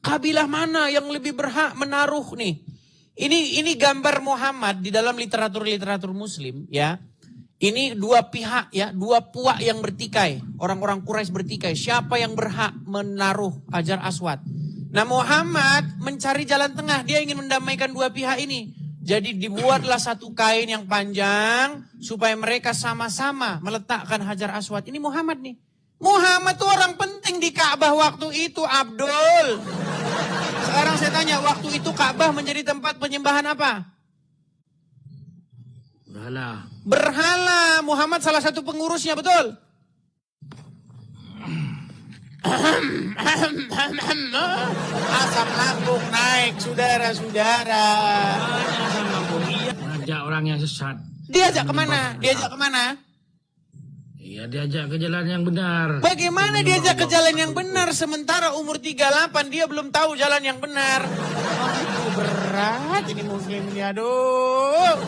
kabilah mana yang lebih berhak menaruh nih? Ini gambar Muhammad di dalam literatur Muslim ya. Ini dua pihak ya, dua puak yang bertikai. Orang-orang Quraisy bertikai. Siapa yang berhak menaruh Hajar Aswad? Nah Muhammad mencari jalan tengah. Dia ingin mendamaikan dua pihak ini. Jadi dibuatlah satu kain yang panjang. Supaya mereka sama-sama meletakkan Hajar Aswad. Ini Muhammad nih. Muhammad tuh orang penting di Ka'bah waktu itu, Abdul. Sekarang saya tanya, waktu itu Ka'bah menjadi tempat penyembahan apa? Berhala. Berhala. Muhammad salah satu pengurusnya, betul? Asam lambung naik, saudara-saudara. Asam lambung, iya. Ngajak orang yang sesat. Diajak kemana? Diajak kemana? Iya, diajak ke jalan yang benar. Bagaimana diajak ke jalan yang benar sementara umur 38 dia belum tahu jalan yang benar? Aduh, berat ini muslim ini, aduh.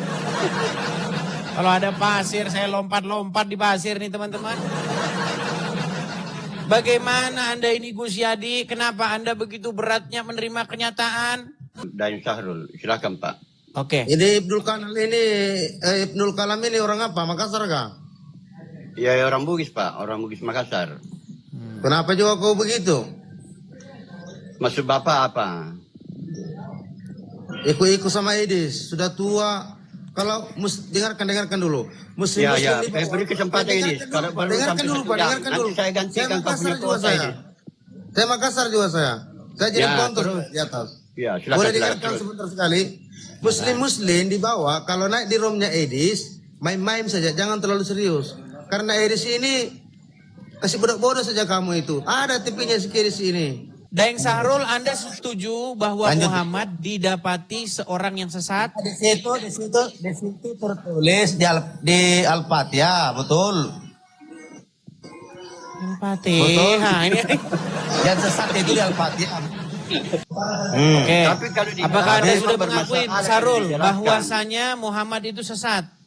Kalau ada pasir saya lompat-lompat di pasir nih teman-teman. Bagaimana Anda ini Gus Yadi? Kenapa Anda begitu beratnya menerima kenyataan? Dan Syahrul, silakan Pak. Oke. Ini Ibnul Kalam ini orang apa? Makassar kah? Ya orang Bugis Pak, orang Bugis Makassar. Kenapa juga kau begitu? Maksud Bapak apa? Ikut-ikut sama Edis, sudah tua. Kalau dengarkan dulu. Muslim Ya, di saya bawah. beri kesempatan ini. Kalau baru Dengarkan sampai dulu, satu Pak. jam, Dengarkan nanti dulu. saya gantikan Pak punya kuota ini. Saya Makassar juga saya. Saya jadi Ya, kontor terus. di atas. Ya, silakan. Boleh silakan, dengarkan terus. sebentar sekali. Muslim di bawah, kalau naik di romnya Edis, main-main saja, jangan terlalu serius. Karena Edis ini kasih bodoh-bodoh saja kamu itu. Ada TV-nya si Edis ini. Daeng Sahrul, Anda setuju bahwa Lanjut. Muhammad didapati seorang yang sesat? Di situ tertulis di Al-Fatihah, betul. Al-Fatihah ini. Yang sesat itu di Al-Fatihah. Oke. Tapi kalau di Apakah Anda Al-Fatihah sudah bermasalah, mengakui akan Sarul dijelaskan. bahwasanya Muhammad itu sesat?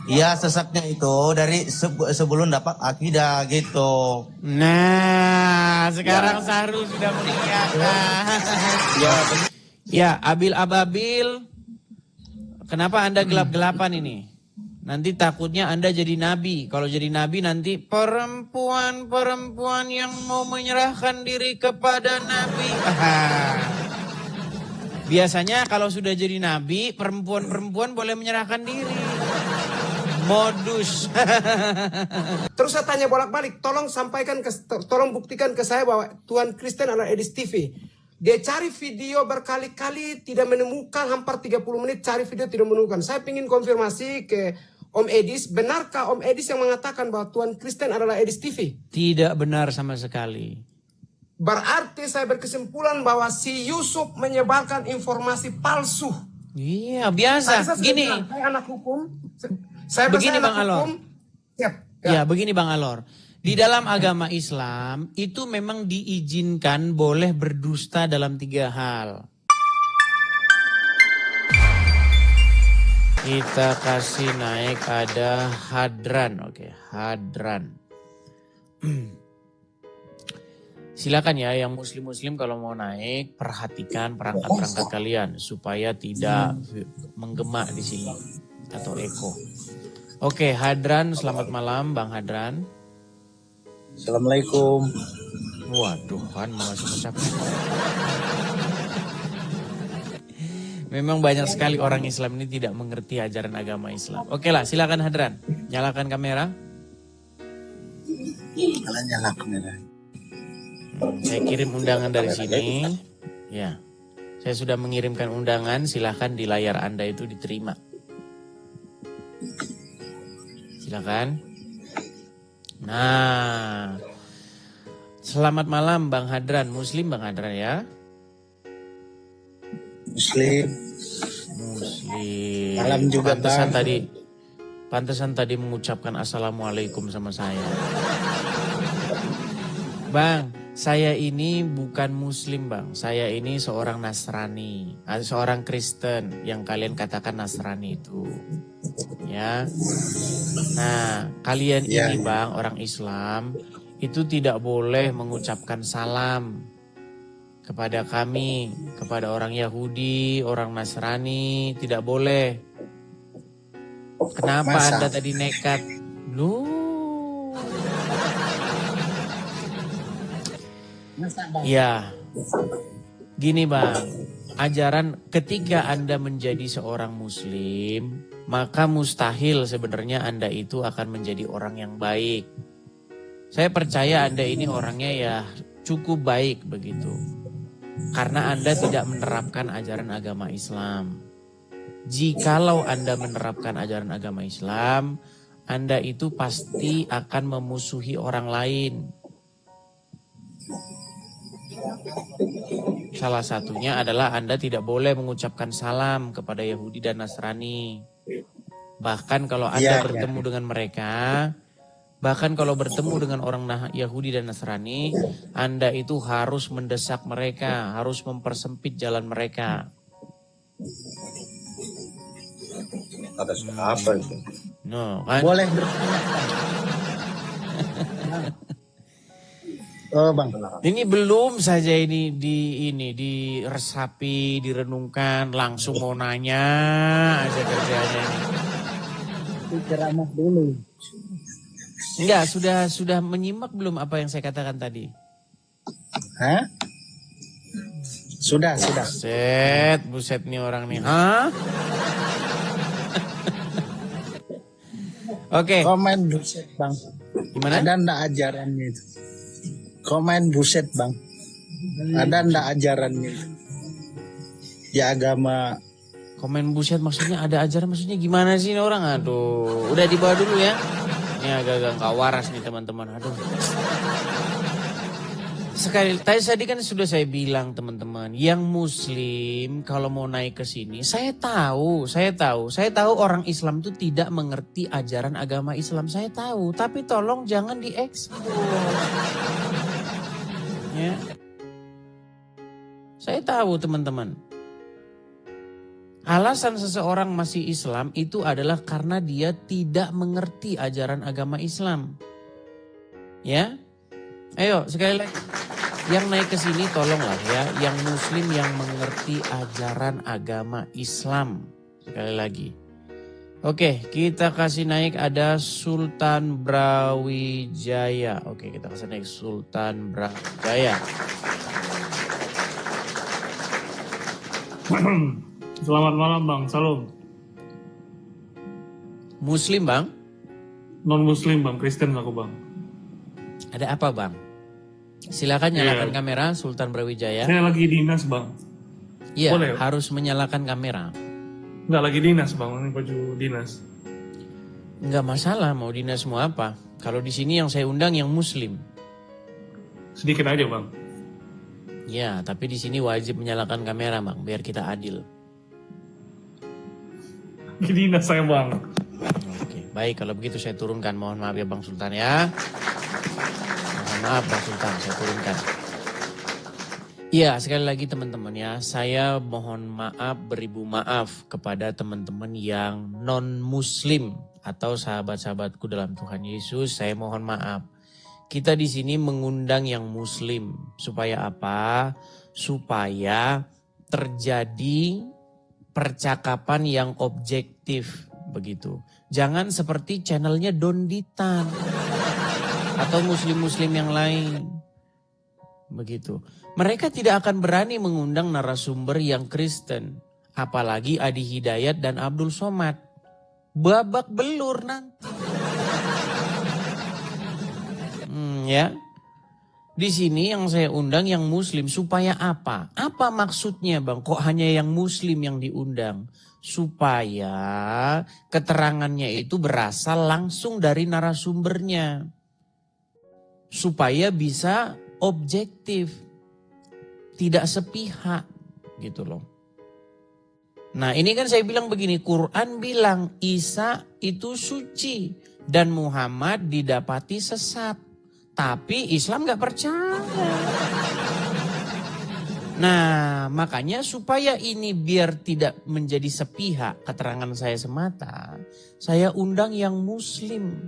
Iya, sesatnya itu dari sebelum dapat akidah gitu. Nah, sekarang Sarul sudah mengiyakan. Ya, Abil Ababil, kenapa Anda gelap-gelapan ini? Nanti takutnya Anda jadi nabi. Kalau jadi nabi nanti perempuan-perempuan yang mau menyerahkan diri kepada nabi. Biasanya kalau sudah jadi nabi, perempuan-perempuan boleh menyerahkan diri. Modus. Terus saya tanya bolak-balik, tolong buktikan ke saya bahwa Tuhan Kristen adalah Edis TV. Dia cari video berkali-kali tidak menemukan, hampir 30 menit cari video tidak menemukan. Saya ingin konfirmasi ke Om Edis, benarkah Om Edis yang mengatakan bahwa Tuhan Kristen adalah Edis TV? Tidak benar sama sekali. Berarti saya berkesimpulan bahwa si Yusuf menyebarkan informasi palsu. Iya, biasa. Saya sudah Gini. bilang, saya anak hukum. Saya Begini, anak Bang Alor. hukum. Siap. Ya, begini Bang Alor. Di dalam agama Islam itu memang diizinkan boleh berdusta dalam 3 hal. Kita kasih naik ada hadran. Oke, hadran. Silakan ya yang muslim-muslim kalau mau naik perhatikan perangkat-perangkat kalian supaya tidak menggema di sini atau eko. Oke, Hadran, selamat malam Bang Hadran. Assalamualaikum. Waduh, kan mau langsung ucapkan. Memang banyak sekali orang Islam ini tidak mengerti ajaran agama Islam. Oke lah, silakan Hadran. Nyalakan kamera. Kalian nyala kamera. Saya kirim undangan dari sini. Ya, saya sudah mengirimkan undangan. Silahkan di layar Anda itu diterima. Silakan. Nah, selamat malam Bang Hadran. Muslim Bang Hadran ya? Muslim. Muslim. Malam juga, Pantesan tadi mengucapkan assalamualaikum sama saya. Bang, saya ini bukan Muslim Bang. Saya ini seorang Nasrani, seorang Kristen yang kalian katakan Nasrani itu. Ya. Nah, kalian ini Bang, orang Islam, itu tidak boleh mengucapkan salam kepada kami, kepada orang Yahudi, orang Nasrani, tidak boleh. Kenapa Masa? Anda tadi nekat? Loh. Ya, gini Bang, ajaran ketika Anda menjadi seorang Muslim, maka mustahil sebenarnya Anda itu akan menjadi orang yang baik. Saya percaya Anda ini orangnya ya cukup baik begitu. Karena Anda tidak menerapkan ajaran agama Islam. Jikalau Anda menerapkan ajaran agama Islam, Anda itu pasti akan memusuhi orang lain. Salah satunya adalah Anda tidak boleh mengucapkan salam kepada Yahudi dan Nasrani. Bahkan kalau Anda bertemu dengan mereka, bahkan kalau bertemu dengan orang Yahudi dan Nasrani, Anda itu harus mendesak mereka, harus mempersempit jalan mereka. Atas apa itu? No, kan? Boleh bertanya. Oh Bang. Ini belum saja ini diresapi, direnungkan, langsung mau nanya aja kerjanya ini. Itu ceramah dulu. Enggak, sudah menyimak belum apa yang saya katakan tadi? Hah? Sudah. Buset nih orang nih. Hah? Oke. Komen buset Bang. Gimana? Ada ndak ajarannya itu? Komen buset Bang. Ada ndak ajarannya itu? Ya agama. Komen buset maksudnya ada ajaran, maksudnya gimana sih ini orang? Aduh, udah dibawa dulu ya. Ini agak-agak gak waras nih teman-teman. Aduh. Tadi kan sudah saya bilang teman-teman, yang Muslim kalau mau naik ke sini, saya tahu orang Islam itu tidak mengerti ajaran agama Islam, saya tahu, tapi tolong jangan diekspos. Ya. Saya tahu teman-teman. Alasan seseorang masih Islam itu adalah karena dia tidak mengerti ajaran agama Islam. Ya. Ayo sekali lagi. Yang naik ke sini tolonglah ya, yang Muslim yang mengerti ajaran agama Islam. Sekali lagi. Oke, kita kasih naik ada Sultan Brawijaya. Oke, kita kasih naik Sultan Brawijaya. Selamat malam Bang, salam. Muslim Bang? Non-Muslim Bang, Kristen aku Bang. Ada apa Bang? Silakan nyalakan kamera Sultan Brawijaya. Saya lagi dinas Bang. Iya, Boleh? harus menyalakan kamera. Nggak lagi dinas Bang, ini baju dinas. Nggak masalah mau dinas mau apa. Kalau di sini yang saya undang yang Muslim. Sedikit aja Bang. Ya, tapi di sini wajib menyalakan kamera Bang, biar kita adil. Lagi dinas saya Bang. Oke, baik kalau begitu saya turunkan. Mohon maaf ya Bang Sultan ya. Mohon maaf Bang Sultan, saya turunkan. Iya, sekali lagi teman-teman ya, saya mohon maaf, beribu maaf kepada teman-teman yang non-Muslim atau sahabat-sahabatku dalam Tuhan Yesus, saya mohon maaf. Kita di sini mengundang yang Muslim supaya apa? Supaya terjadi percakapan yang objektif begitu. Jangan seperti channelnya Donditan atau Muslim-Muslim yang lain. Begitu. Mereka tidak akan berani mengundang narasumber yang Kristen. Apalagi Adi Hidayat dan Abdul Somad. Babak belur nanti. Ya. Di sini yang saya undang yang Muslim supaya apa? Apa maksudnya Bang? Kok hanya yang Muslim yang diundang? Supaya keterangannya itu berasal langsung dari narasumbernya. Supaya bisa objektif. Tidak sepihak gitu loh. Nah ini kan saya bilang begini, Quran bilang Isa itu suci dan Muhammad didapati sesat. Tapi Islam gak percaya. Nah makanya supaya ini biar tidak menjadi sepihak keterangan saya semata, saya undang yang Muslim.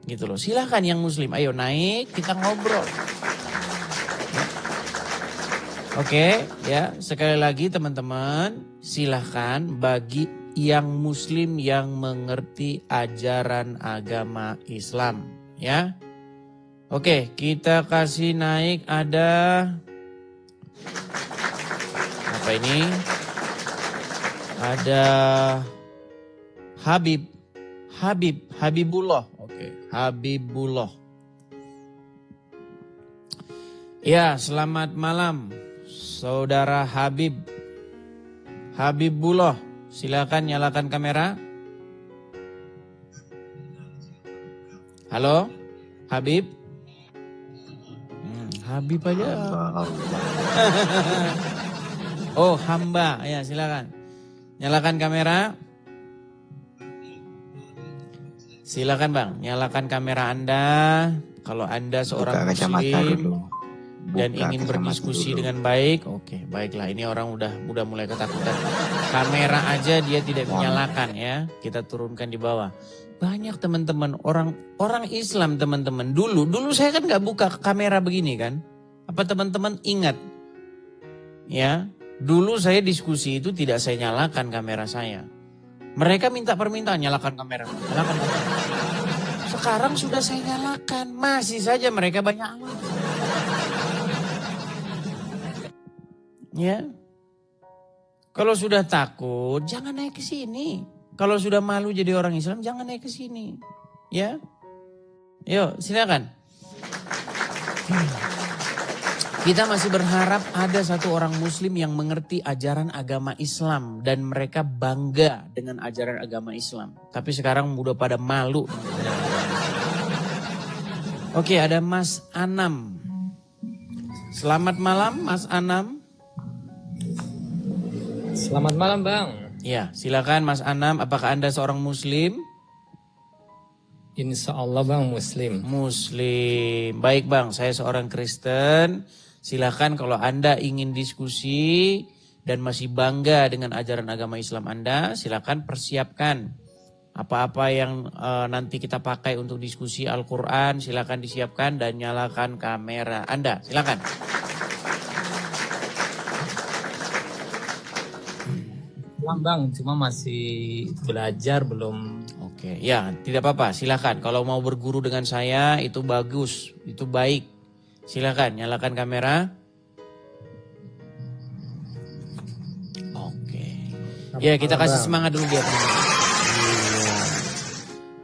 Gitu loh. Silahkan yang muslim, ayo naik kita ngobrol. Oke, ya sekali lagi teman-teman, silahkan bagi yang muslim yang mengerti ajaran agama Islam, ya. Oke, kita kasih naik ada apa ini? Ada Habibullah. Oke, Habibullah. Ya, selamat malam Saudara Habibullah. Silakan nyalakan kamera. Halo, Habib. Habib aja. Oh, hamba. Ya, silakan. Nyalakan kamera. Silakan Bang, nyalakan kamera Anda. Kalau Anda seorang muslim dan ingin berdiskusi dengan baik, oke, baiklah. Ini orang udah mulai ketakutan. Kamera aja dia tidak menyalakan ya. Kita turunkan di bawah. Banyak teman-teman orang Islam teman-teman. Dulu saya kan nggak buka kamera begini kan. Apa teman-teman ingat? Ya, dulu saya diskusi itu tidak saya nyalakan kamera saya. Mereka minta permintaan nyalakan kamera. Sekarang sudah saya nyalakan, masih saja mereka banyak alasan. Ya, kalau sudah takut jangan naik ke sini. Kalau sudah malu jadi orang Islam jangan naik ke sini. Ya, yuk silakan. Kita masih berharap ada satu orang muslim yang mengerti ajaran agama Islam dan mereka bangga dengan ajaran agama Islam. Tapi sekarang udah pada malu. Oke, ada Mas Anam. Selamat malam Mas Anam. Selamat malam Bang. Ya, silakan Mas Anam. Apakah Anda seorang muslim? Insya Allah Bang muslim. Muslim. Baik Bang, saya seorang Kristen. Silakan kalau Anda ingin diskusi dan masih bangga dengan ajaran agama Islam Anda, silakan persiapkan apa-apa yang nanti kita pakai untuk diskusi Al-Quran, silakan disiapkan dan nyalakan kamera Anda. Silakan. Bang, cuma masih belajar belum. Oke, ya tidak apa-apa, silakan. Kalau mau berguru dengan saya itu bagus, itu baik. Silakan nyalakan kamera. Oke. Ya kita kasih semangat dulu dia.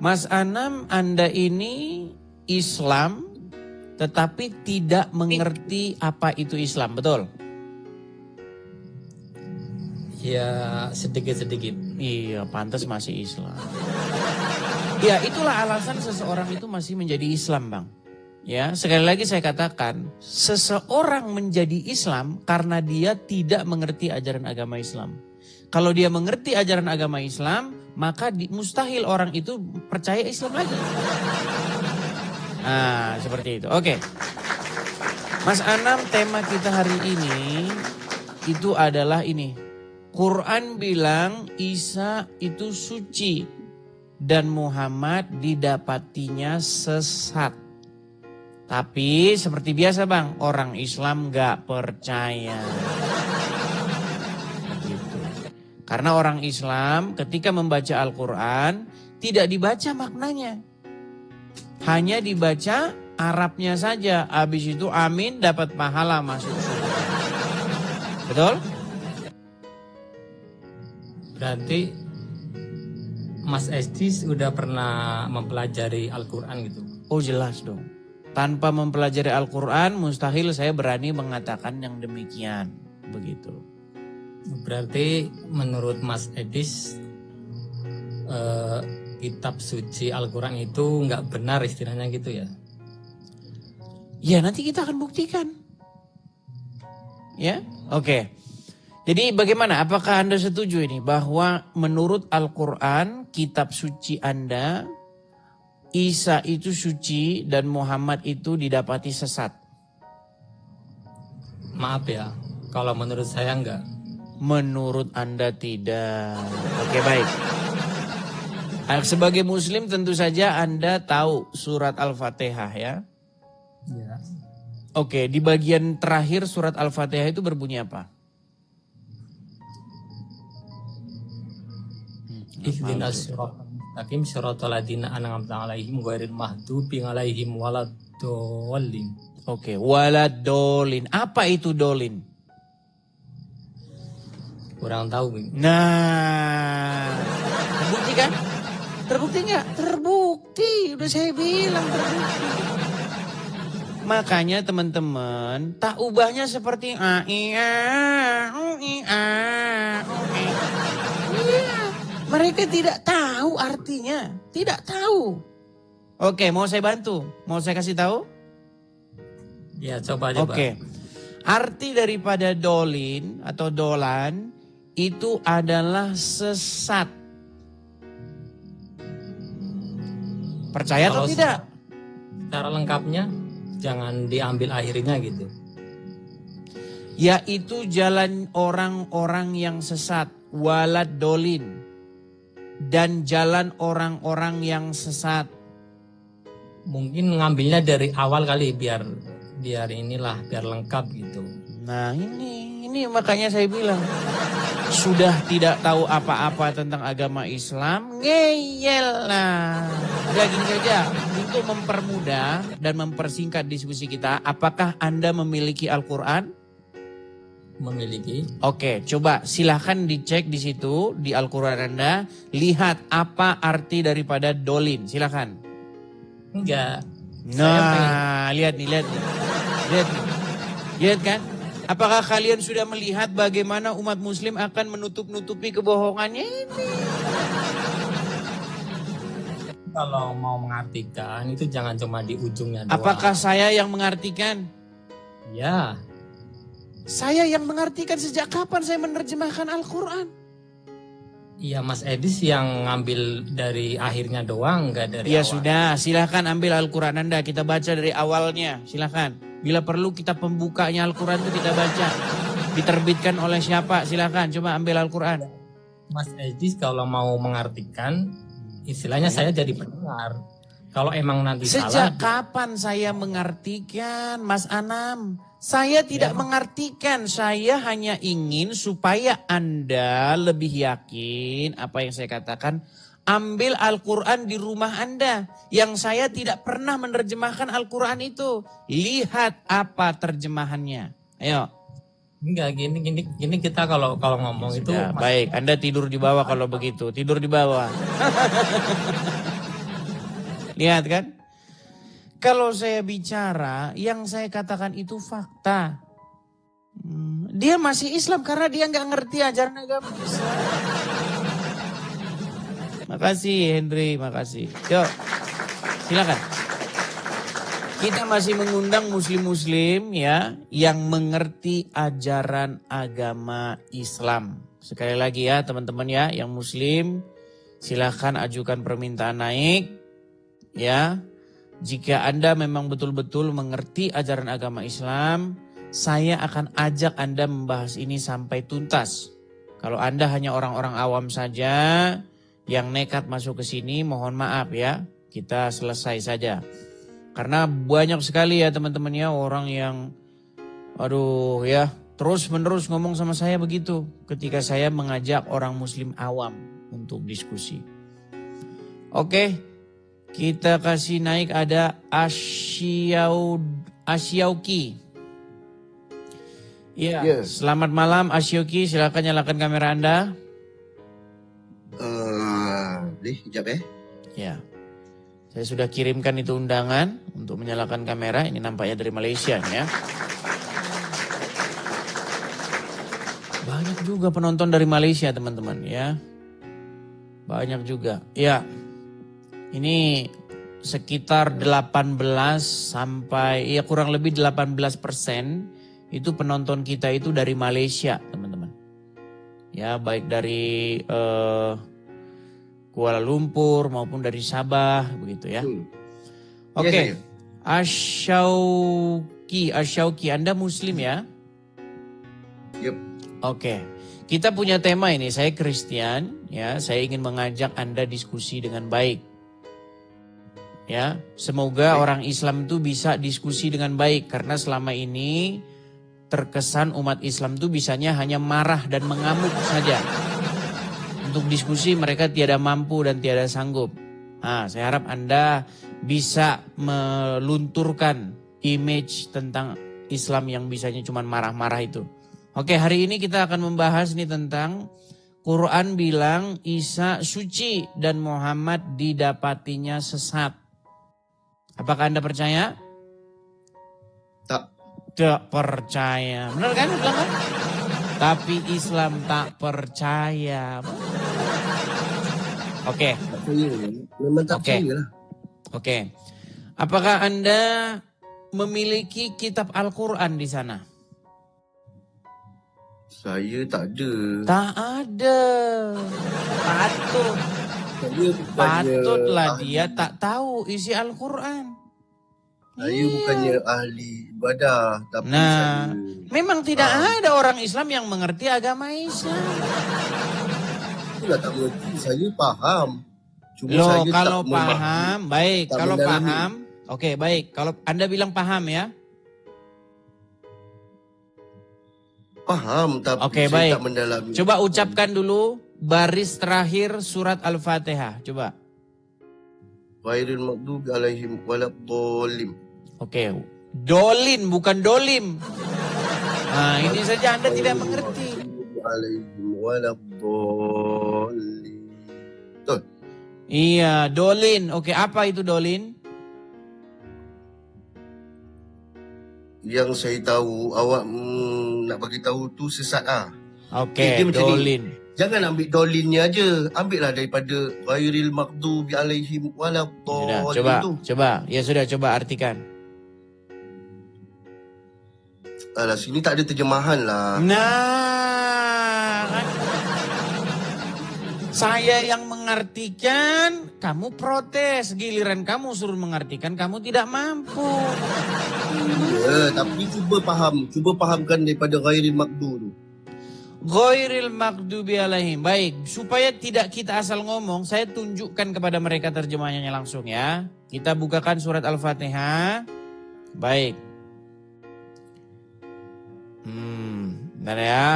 Mas Anam, Anda ini Islam tetapi tidak mengerti apa itu Islam, betul? Ya sedikit-sedikit. Iya, pantas masih Islam. Ya itulah alasan seseorang itu masih menjadi Islam Bang. Ya, sekali lagi saya katakan, seseorang menjadi Islam karena dia tidak mengerti ajaran agama Islam. Kalau dia mengerti ajaran agama Islam, maka mustahil orang itu percaya Islam lagi. Nah, seperti itu. Oke. Mas Anam, tema kita hari ini itu adalah ini. Quran bilang Isa itu suci dan Muhammad didapatinya sesat. Tapi seperti biasa Bang, orang Islam gak percaya. Begitu. Karena orang Islam ketika membaca Al-Quran tidak dibaca maknanya. Hanya dibaca Arabnya saja. Habis itu amin dapat pahala masuk surga. Betul? Berarti Mas Esti sudah pernah mempelajari Al-Quran gitu? Oh jelas dong. Tanpa mempelajari Al-Quran mustahil saya berani mengatakan yang demikian. Begitu. Berarti menurut Mas Edis kitab suci Al-Quran itu nggak benar istilahnya gitu ya? Ya nanti kita akan buktikan. Ya, oke. Jadi bagaimana? Apakah Anda setuju ini bahwa menurut Al-Quran kitab suci Anda, Isa itu suci dan Muhammad itu didapati sesat? Maaf ya, kalau menurut saya enggak. Menurut Anda tidak. Oke baik. Sebagai muslim tentu saja Anda tahu surat Al-Fatihah ya. Ya. Oke, di bagian terakhir surat Al-Fatihah itu berbunyi apa? Ihdinas siratal mustaqim siratal ladzina an'amta 'alaihim ghairil maghdubi 'alaihim waladdallin. Oke, waladolin. Apa itu dolin? Kurang tahu. Nah, terbukti kan? Terbukti nggak? Terbukti, udah saya bilang terbukti. Makanya teman-teman, tak ubahnya seperti mereka tidak tahu artinya, tidak tahu. Oke, mau saya bantu? Mau saya kasih tahu? Ya, coba aja. Oke. Arti daripada dolin atau dolan itu adalah sesat. Percaya atau Kalau tidak? Secara lengkapnya jangan diambil akhirnya gitu. Yaitu jalan orang-orang yang sesat, walad dolin. Dan jalan orang-orang yang sesat. Mungkin ngambilnya dari awal kali biar biar lengkap gitu. Nah ini makanya saya bilang sudah tidak tahu apa-apa tentang agama Islam, ngeyel lah. Udah gini saja, untuk mempermudah dan mempersingkat diskusi kita, apakah Anda memiliki Al-Quran? Memiliki. Oke, coba silahkan dicek di situ di Al-Quran Anda, lihat apa arti daripada dolin, silahkan. Enggak. Nah, lihat nih. Lihat kan? Apakah kalian sudah melihat bagaimana umat muslim akan menutup-nutupi kebohongannya ini? Kalau mau mengartikan itu jangan cuma di ujungnya doang. Apakah saya yang mengartikan? Ya. Saya yang mengartikan sejak kapan saya menerjemahkan Al-Quran? Iya, Mas Edis yang ngambil dari akhirnya doang, enggak dari Ya awal. sudah, silahkan ambil Al-Quran Anda. Kita baca dari awalnya, silahkan. Bila perlu kita pembukanya Al-Quran itu kita baca. Diterbitkan oleh siapa, silahkan. Coba ambil Al-Quran. Mas Edis kalau mau mengartikan, istilahnya saya jadi pendengar. Kalau emang nanti Sejak salah. kapan saya mengartikan, Mas Anam? Saya tidak mengartikan, saya hanya ingin supaya Anda lebih yakin apa yang saya katakan. Ambil Al-Quran di rumah Anda. Yang saya tidak pernah menerjemahkan Al-Quran itu. Lihat apa terjemahannya. Ayo. Enggak, gini kita kalau ngomong itu. Sudah, baik, Anda tidur di bawah kalau begitu. Tidur di bawah. Lihat kan? Kalau saya bicara, yang saya katakan itu fakta. Dia masih Islam karena dia nggak ngerti ajaran agama Islam. Makasih Henry, makasih. Yuk, silakan. Kita masih mengundang muslim-muslim ya yang mengerti ajaran agama Islam. Sekali lagi ya teman-teman ya, yang muslim silakan ajukan permintaan naik ya. Jika Anda memang betul-betul mengerti ajaran agama Islam, saya akan ajak Anda membahas ini sampai tuntas. Kalau Anda hanya orang-orang awam saja yang nekat masuk ke sini, mohon maaf ya, kita selesai saja. Karena banyak sekali ya teman-teman ya orang yang aduh ya terus-menerus ngomong sama saya begitu ketika saya mengajak orang muslim awam untuk diskusi. Oke. Kita kasih naik ada Asyauki. Ya, Yes. Selamat malam Asyauki, silakan nyalakan kamera Anda. Hijab ya. Ya. Saya sudah kirimkan itu undangan untuk menyalakan kamera. Ini nampaknya dari Malaysia ya. Banyak juga penonton dari Malaysia teman-teman ya. Banyak juga. Ya. Ini sekitar 18 sampai ya kurang lebih 18% itu penonton kita itu dari Malaysia teman-teman. Ya baik dari Kuala Lumpur maupun dari Sabah begitu ya. Oke. Asyauki Anda muslim ya? Yup. Oke. Kita punya tema ini, saya Kristen, ya, saya ingin mengajak Anda diskusi dengan baik. Ya, semoga orang Islam itu bisa diskusi dengan baik karena selama ini terkesan umat Islam itu bisanya hanya marah dan mengamuk saja. Untuk diskusi mereka tiada mampu dan tiada sanggup. Nah, saya harap Anda bisa melunturkan image tentang Islam yang bisanya cuma marah-marah itu. Oke, hari ini kita akan membahas nih tentang Quran bilang Isa suci dan Muhammad didapatinya sesat. Apakah Anda percaya? Tak. Tak percaya. Benar kan? Bilang kan? Tapi Islam tak percaya. Oke. Memang tak Oke. percaya lah. Oke. Apakah Anda memiliki kitab Al-Quran di sana? Saya tak ada. Tak ada. Patut. Saya bukannya Patutlah ahli- dia tak tahu isi Al-Quran. Saya bukannya ahli ibadah, tapi Nah, saya memang tidak ada orang Islam yang mengerti agama Islam. itulah tak mengerti. Saya faham. Cuma Loh, saya kalau tak memahami. paham, baik. tak Kalau mendalami. paham, oke baik. Kalau Anda bilang paham ya. Paham, tapi Oke, saya baik. tak mendalami. Coba ucapkan dulu baris terakhir surat Al-Fatihah. Coba. Ghairil maghdubi alaihim waladdallin. Oke. Dolin bukan dolim. Nah, ini saja Anda tidak mengerti. Alaihim waladdallin. Betul. Iya, dolin. Oke, apa itu dolin? Yang saya tahu awak nak bagi tahu tu sesat ah. Oke, Dia macam ni. dolin. Jangan ambil dolinnya aja. Ambillah daripada ghairil maghdubi alaihim Sudah, waladdallin tu. coba. Ya sudah, coba artikan. Alah, sini tak ada terjemahan lah. Nah, kan? Saya yang mengartikan, kamu protes. Giliran kamu suruh mengartikan, kamu tidak mampu. Ya, tapi cuba fahamkan daripada ghairil maghdubi tu. Ghairil maghdubi alaihim. Baik, supaya tidak kita asal ngomong, saya tunjukkan kepada mereka terjemahannya langsung ya. Kita bukakan surat Al-Fatihah. Baik. Bentar ya.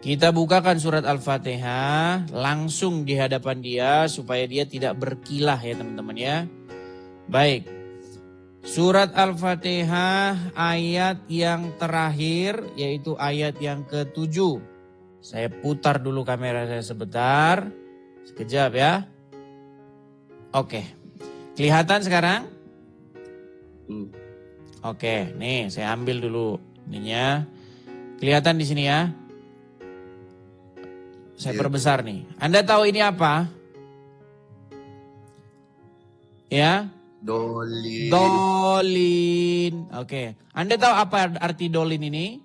Kita bukakan surat Al-Fatihah langsung di hadapan dia supaya dia tidak berkilah ya teman-teman ya. Baik. Surat Al-Fatihah ayat yang terakhir yaitu ayat yang ke-7. Saya putar dulu kamera saya sebentar. Sekejap ya. Oke. Kelihatan sekarang? Oke, nih saya ambil dulu ininya. Kelihatan di sini ya. Saya perbesar nih. Anda tahu ini apa? Ya? Dolin. Dolin. Oke. Anda tahu apa arti dolin ini?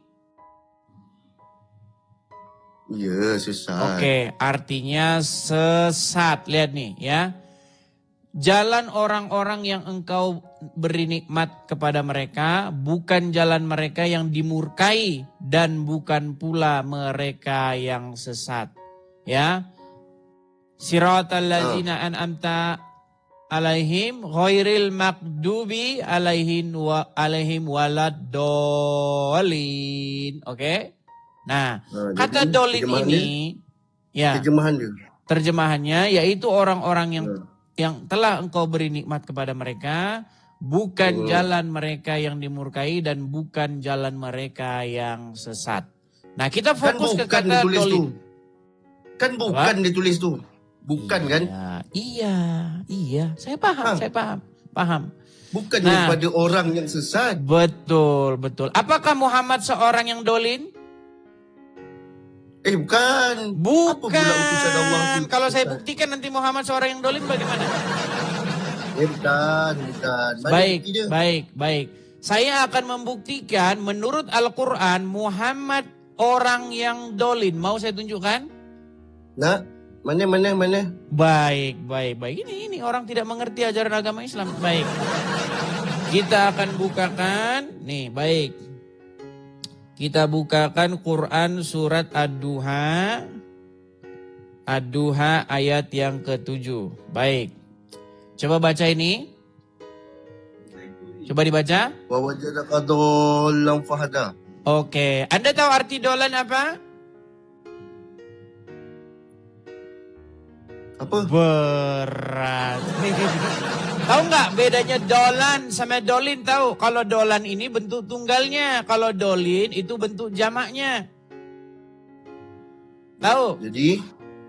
Ya, sesat. Oke, artinya sesat. Lihat nih ya. Jalan orang-orang yang engkau beri nikmat kepada mereka bukan jalan mereka yang dimurkai dan bukan pula mereka yang sesat. Ya. Siratal ladzina an'amta alaihim ghairil maghdubi alaihim waladdallin. Oke. Nah, kata jadi dolin terjemahannya- ini ya Terjemahan dia. terjemahannya yaitu orang-orang yang telah engkau beri nikmat kepada mereka, bukan jalan mereka yang dimurkai dan bukan jalan mereka yang sesat. Nah, kita Kan fokus ke bukan kata ditulis tu. dolin. Kan bukan ditulis tu. Bukan kan? Ya, iya, saya paham, paham. Bukan Nah. daripada orang yang sesat. Betul. Apakah Muhammad seorang yang dolin? Bukan. Apa pula utusan Allah Bukan. tu? Kalau saya buktikan nanti Muhammad seorang yang dolin bagaimana? Bukan. Mana bukti dia? Baik. Saya akan membuktikan menurut Al-Quran Muhammad orang yang dolin. Mau saya tunjukkan? Nak? Mana? Baik. Ini orang tidak mengerti ajaran agama Islam. Baik. Kita akan bukakan, nih baik. Kita bukakan Quran surat Ad-Duha. Ad-Duha ayat yang ke-7. Baik. Coba baca ini. Coba dibaca. Wa wajadaka dhallan fahada. Oke. Anda tahu arti dolan apa? Apa? Berat. Tahu nggak bedanya dolan sama dolin? Tahu? Kalau dolan ini bentuk tunggalnya. Kalau dolin itu bentuk jamaknya. Tahu? Jadi,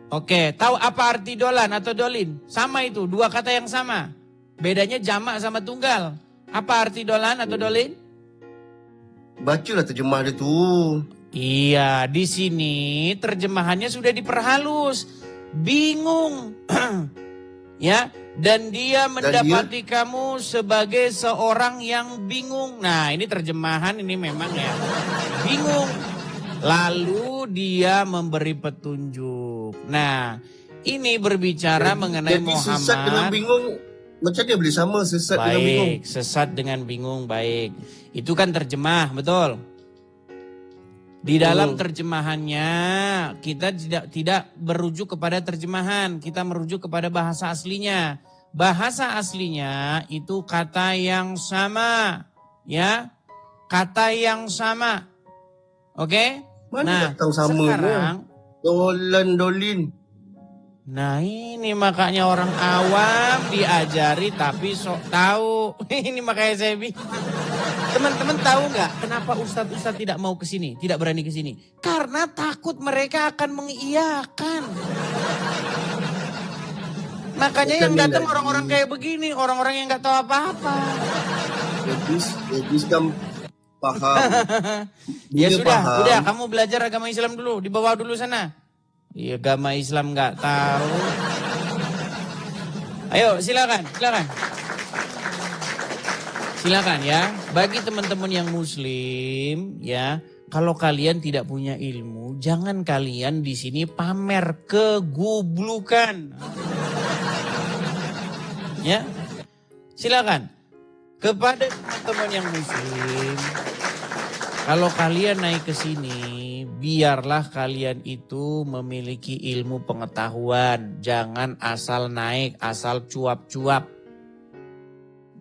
Oke, tahu apa arti dolan atau dolin? Sama itu, dua kata yang sama. Bedanya jamak sama tunggal. Apa arti dolan atau dolin? bacalah terjemah dia tu. Iya, di sini terjemahannya sudah diperhalus. Bingung. Ya, dan dia mendapati kamu sebagai seorang yang bingung. Nah, ini terjemahan ini memang ya. Bingung. Lalu dia memberi petunjuk. Nah, ini berbicara mengenai Jadi Muhammad. sesat dengan bingung, macam dia boleh sama sesat dengan bingung? Baik, sesat dengan bingung, baik. Itu kan terjemah, betul. Di dalam terjemahannya kita tidak merujuk kepada terjemahan, kita merujuk kepada bahasa aslinya. Bahasa aslinya itu kata yang sama, ya, kata yang sama. Oke? Mana tak tahu sama sekarang, dolin. nah ini makanya orang awam diajari tapi sok tahu. Ini makanya saya bilang. Teman-teman tahu nggak kenapa ustadz-ustadz tidak mau ke sini, tidak berani ke sini? Karena takut mereka akan mengiyakan. Makanya yang datang orang-orang kayak begini, orang-orang yang nggak tahu apa-apa. Edis kan paham. Ya Dia sudah, paham. udah kamu belajar agama Islam dulu, di bawah dulu sana. Iya, agama Islam nggak tahu. Ayo silakan. Silakan ya, bagi teman-teman yang muslim ya, kalau kalian tidak punya ilmu, jangan kalian di sini pamer kegublukan. Ya, silakan. Kepada teman-teman yang muslim, kalau kalian naik ke sini, biarlah kalian itu memiliki ilmu pengetahuan. Jangan asal naik, asal cuap-cuap.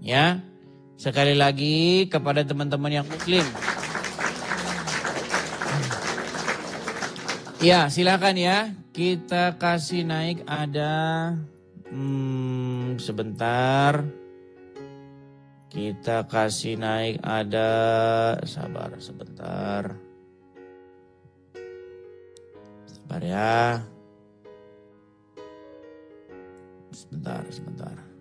Ya. Sekali lagi kepada teman-teman yang muslim. Ya silakan ya. Kita kasih naik ada. Sebentar. Kita kasih naik ada. Sabar sebentar. Sabar ya. Sebentar.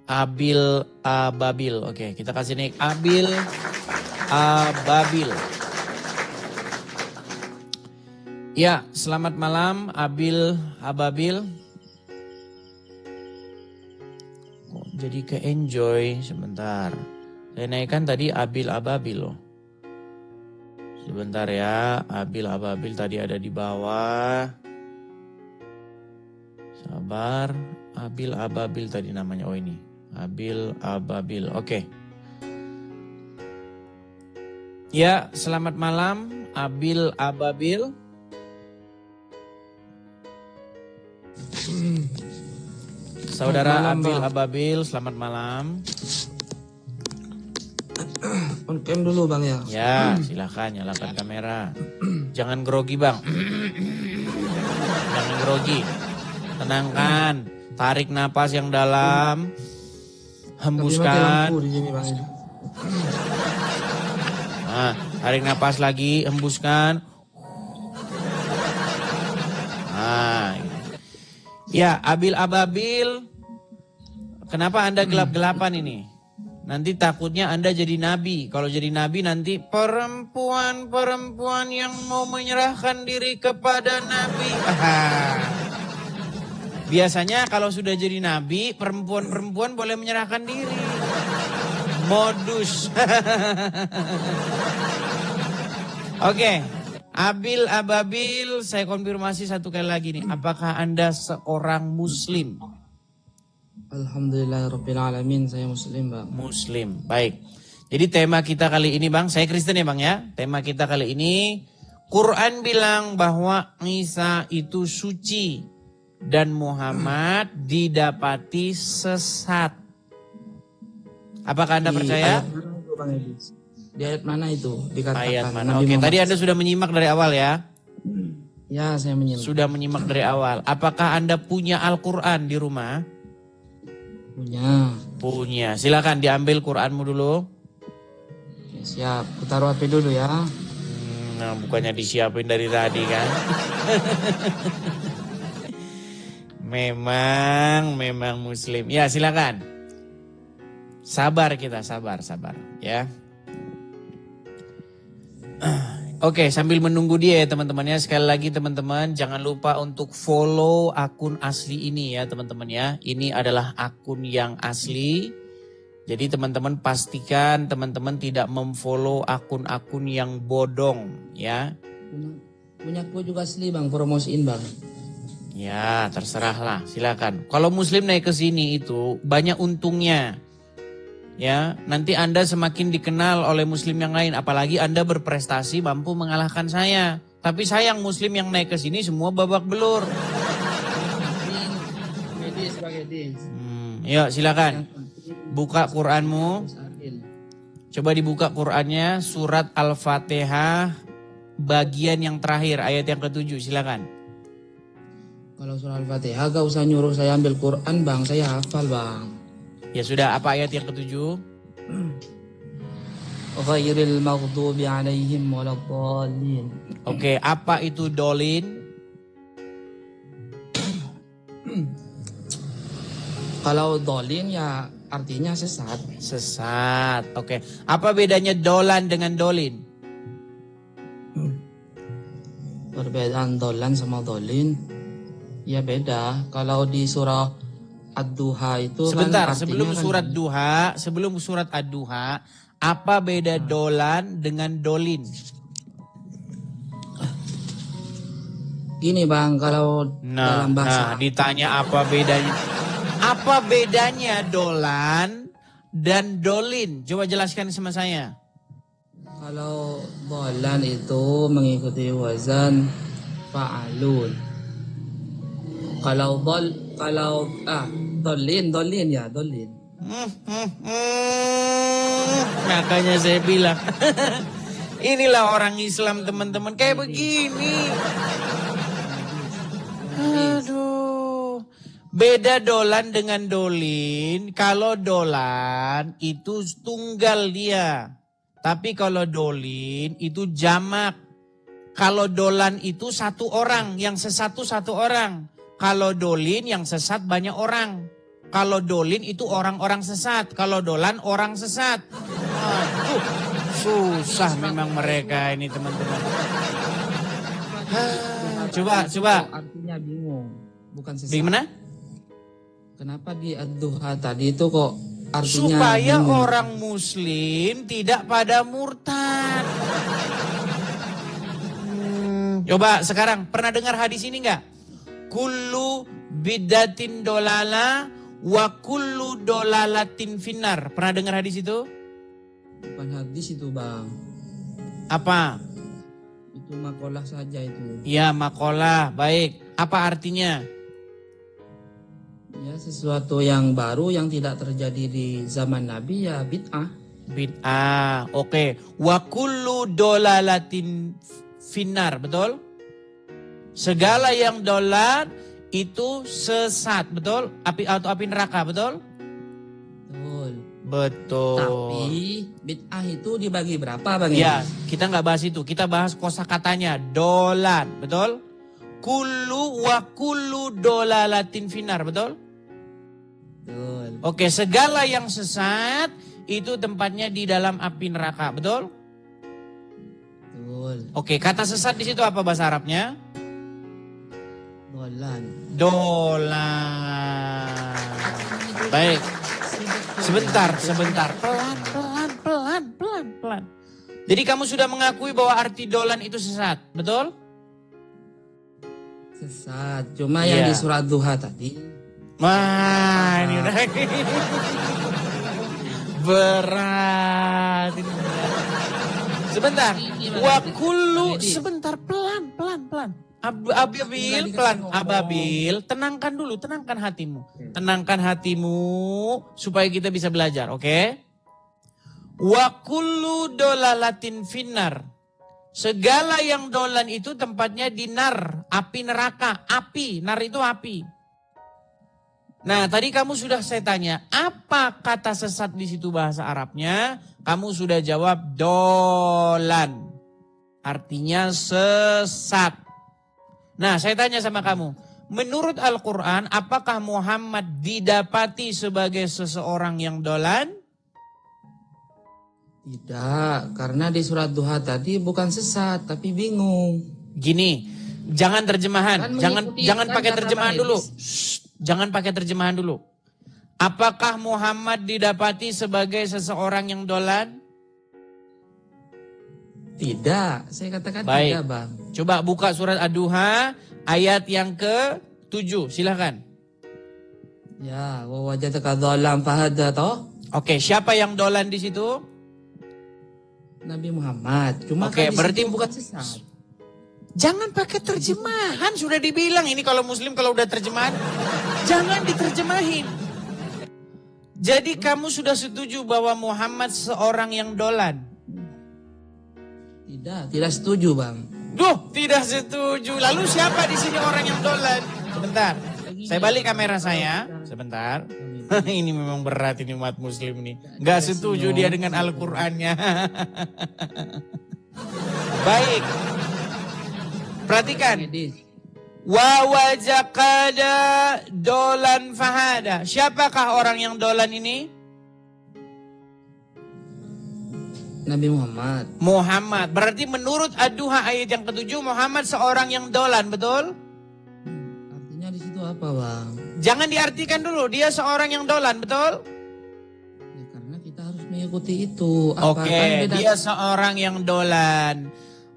Abil Ababil. Oke, kita kasih naik Abil Ababil. Ya, selamat malam Abil Ababil. Kok jadi ke enjoy sebentar. Saya naikkan tadi Abil Ababil loh. Sebentar ya, Abil Ababil tadi ada di bawah. Sabar, Abil Ababil tadi namanya. Oh ini. Abil Ababil, oke. Ya, selamat malam Abil Ababil. Saudara Abil Ababil, selamat malam. On cam dulu bang ya. Ya, silakan nyalakan kamera. Jangan grogi bang. Jangan grogi. Tenangkan, tarik napas yang dalam. Hembuskan. Nah, tarik napas lagi, hembuskan. Nah, ya Abil Ababil, kenapa Anda gelap-gelapan ini? Nanti takutnya Anda jadi nabi. Kalau jadi nabi nanti perempuan-perempuan yang mau menyerahkan diri kepada nabi. Biasanya kalau sudah jadi nabi, perempuan-perempuan boleh menyerahkan diri. Modus. Oke, Abil Ababil, saya konfirmasi satu kali lagi nih. Apakah Anda seorang muslim? Alhamdulillahirabbil alamin, saya muslim, Bang. Muslim. Baik. Jadi tema kita kali ini Bang, saya Kristen ya Bang ya. Tema kita kali ini, Quran bilang bahwa Isa itu suci dan Muhammad didapati sesat. Apakah Anda percaya? Ayat mana itu, Bang Edis? Di ayat mana itu dikatakan? Ayat mana? Nabi Oke, Muhammad- tadi Anda sudah menyimak dari awal ya? Ya, saya menyimak. Sudah menyimak dari awal. Apakah Anda punya Al-Quran di rumah? Punya. Punya. Silakan diambil Quranmu dulu. Oke, siap. Ku taruh HP dulu ya. Nah, bukannya disiapin dari tadi kan? memang Muslim. Ya, silakan. Sabar kita, sabar ya. Oke, sambil menunggu dia ya teman-teman ya. Sekali lagi teman-teman, jangan lupa untuk follow akun asli ini ya teman-teman ya. Ini adalah akun yang asli. Jadi teman-teman pastikan teman-teman tidak memfollow akun-akun yang bodong ya. Punya ku juga asli, Bang. Promosiin, Bang. Ya, terserahlah, silakan. Kalau Muslim naik ke sini itu banyak untungnya. Ya, nanti Anda semakin dikenal oleh Muslim yang lain, apalagi Anda berprestasi mampu mengalahkan saya. Tapi sayang Muslim yang naik ke sini semua babak belur. Edis, Bang Edis. Yuk, silakan. Buka Quranmu. Coba dibuka Qurannya, surat Al-Fatihah bagian yang terakhir, ayat yang ke-7, silakan. Kalau surah Al-Fatihah gak usah nyuruh saya ambil Quran, Bang. Saya hafal, Bang. Ya sudah, apa ayat yang ke-7? Ghairil maghdubi alaihim waladdallin. Oke, apa itu dolin? Kalau dolin ya artinya sesat. Sesat, oke. Apa bedanya dolan dengan dolin? Perbedaan dolan sama dolin ya beda. Kalau di surah Ad-Duha itu Sebentar, kan sebelum artinya surat Duha, sebelum surat Ad-Duha, apa beda dolan dengan dolin? Gini Bang, kalau dalam bahasa ditanya apa bedanya? Apa bedanya dolan dan dolin? Coba jelaskan sama saya. kalau dolan itu mengikuti wazan fa'alun. Kalau dolin ya dolin. Makanya saya bilang inilah orang Islam teman-teman kayak begini. Aduh, beda dolan dengan dolin. Kalau dolan itu tunggal dia, tapi kalau dolin itu jamak. Kalau dolan itu satu orang, yang sesat satu orang. Kalau dolin yang sesat banyak orang. Kalau dolin itu orang-orang sesat. Kalau dolan orang sesat. Aduh, susah memang mereka ini teman-teman. Coba. Artinya bingung, bukan sesat. Gimana? Kenapa di Ad-Duha tadi itu kok artinya Supaya bingung? orang Muslim tidak pada murtad. Coba sekarang, pernah dengar hadis ini enggak? Kullu bidatin dolala wa kullu dolalatin finnar. Pernah dengar hadis itu? Bukan hadis itu Bang. Apa? Itu makalah saja itu. Ya, makalah. Baik. Apa artinya? Ya sesuatu yang baru yang tidak terjadi di zaman Nabi ya bid'ah. Bid'ah. Oke. Wa kullu dolalatin finnar. Betul? Segala yang dolat itu sesat. Betul? Api neraka. Betul? Betul. Betul. Tapi bid'ah itu dibagi berapa Bang? Ya, kita nggak bahas itu. Kita bahas kosakatanya. Dolan, betul? Kullu wa kullu dolalatin finar, betul? Betul. Oke, segala yang sesat itu tempatnya di dalam api neraka, betul? Betul. Oke, kata sesat di situ apa bahasa Arabnya? Dolan. Dolan. Baik. Sebentar. Pelan. Jadi kamu sudah mengakui bahwa arti dolan itu sesat, betul? Sesat. Cuma yang Iya. di surat Duha tadi. Wah, ini udah jelek. Berat. Ini berat. Sebentar. Wa kullu, sebentar, pelan. Ababil, pelan. Ababil, tenangkan dulu, tenangkan hatimu. Tenangkan hatimu supaya kita bisa belajar, oke? Wa kullu dolalatin finnar. Segala yang dolan itu tempatnya di nar, api neraka, api, nar itu api. Nah, tadi kamu sudah saya tanya, apa kata sesat di situ bahasa Arabnya? Kamu sudah jawab dolan. Artinya sesat. Nah, saya tanya sama kamu, menurut Al-Quran, apakah Muhammad didapati sebagai seseorang yang dolan? Tidak, karena di surat Duha tadi bukan sesat, tapi bingung. Gini, jangan terjemahan, Kan jangan kan pakai kata terjemahan Bang dulu. Edis. Jangan pakai terjemahan dulu. Apakah Muhammad didapati sebagai seseorang yang dolan? Tidak, saya katakan Baik. tidak, Bang. Coba buka surat Ad-Duha ayat yang ke-7, silakan. Ya, wa wajadaka dhalam fahada toh? Oke, siapa yang dolan di situ? Nabi Muhammad. Cuma Oke, kan di berarti situ bukan sesat. Jangan pakai terjemahan, sudah dibilang ini kalau muslim kalau udah terjemahan, jangan diterjemahin. Jadi kamu sudah setuju bahwa Muhammad seorang yang dolan? Tidak setuju, Bang. Duh, tidak setuju. Lalu siapa di sini orang yang dolan? Sebentar, saya balik kamera saya. Sebentar. Ini memang berat ini umat muslim nih. Gak setuju dia dengan Al-Qur'annya. Baik. Perhatikan. Wa wajakada dolan fahada. Siapakah orang yang dolan ini? Nabi Muhammad. Muhammad. Berarti menurut Ad-Duha ayat yang ke-7 Muhammad seorang yang dolan, betul? Artinya di situ apa, Bang? Jangan diartikan dulu, dia seorang yang dolan, betul? Ya, karena kita harus mengikuti itu. Oke, dia seorang yang dolan.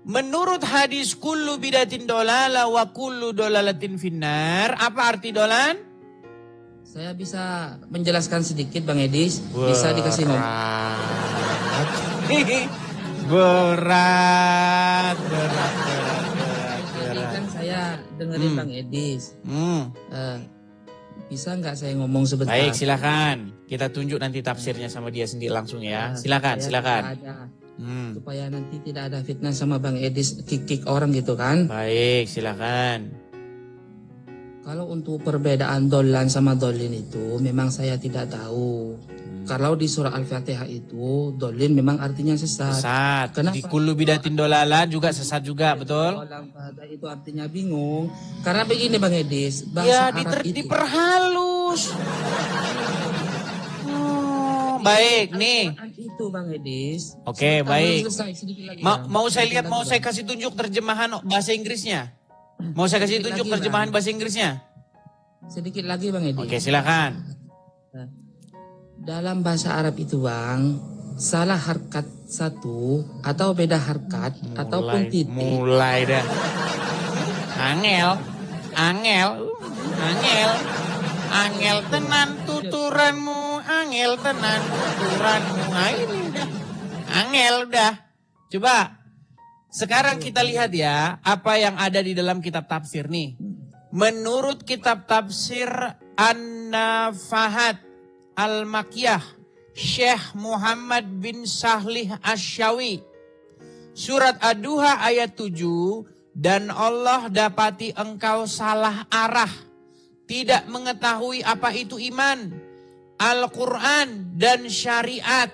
Menurut hadis kullu bidatin dolala wa kullu dolalatin finnar, apa arti dolan? Saya bisa menjelaskan sedikit, Bang Edis. Bisa dikasih ngomong. Berat. Tadi kan saya dengerin Bang Edis. Bisa nggak saya ngomong sebentar? Baik, silakan. Kita tunjuk nanti tafsirnya sama dia sendiri langsung ya. Silakan. Supaya nanti tidak ada fitnah sama Bang Edis kick orang gitu kan. Baik, silakan. Kalau untuk perbedaan dolan sama dolin itu memang saya tidak tahu. Kalau di surah Al-Fatihah itu dolin memang artinya sesat. Sesat. Kenapa? Di kullu bidatin dolala juga sesat juga, betul? Dolan pada itu artinya bingung. Karena begini Bang Edis, Ya, bahasa Arab itu. diperhalus. Baik, nih. Itu Bang Edis. Oke, baik. Sedikit lagi, Bang. Mau saya lihat, mau saya kasih tunjuk terjemahan bahasa Inggrisnya. Mau saya kasih Sedikit tunjuk lagi, terjemahan Bang. bahasa Inggrisnya. Sedikit lagi Bang Edis. Oke, silakan. Dalam bahasa Arab itu Bang, salah harkat satu atau beda harkat ataupun titik. Mulai dah. Angel tenan tuturanmu, angel tenan tuturanmu. Nah, ini udah. Angel udah. Coba sekarang kita lihat ya apa yang ada di dalam kitab tafsir nih. Menurut kitab tafsir An-Nafahat Al-Makiyah Syekh Muhammad bin Sahlih Asyawi, surat Ad-Duha ayat 7, dan Allah dapati engkau salah arah, tidak mengetahui apa itu iman, Al-Quran dan syariat.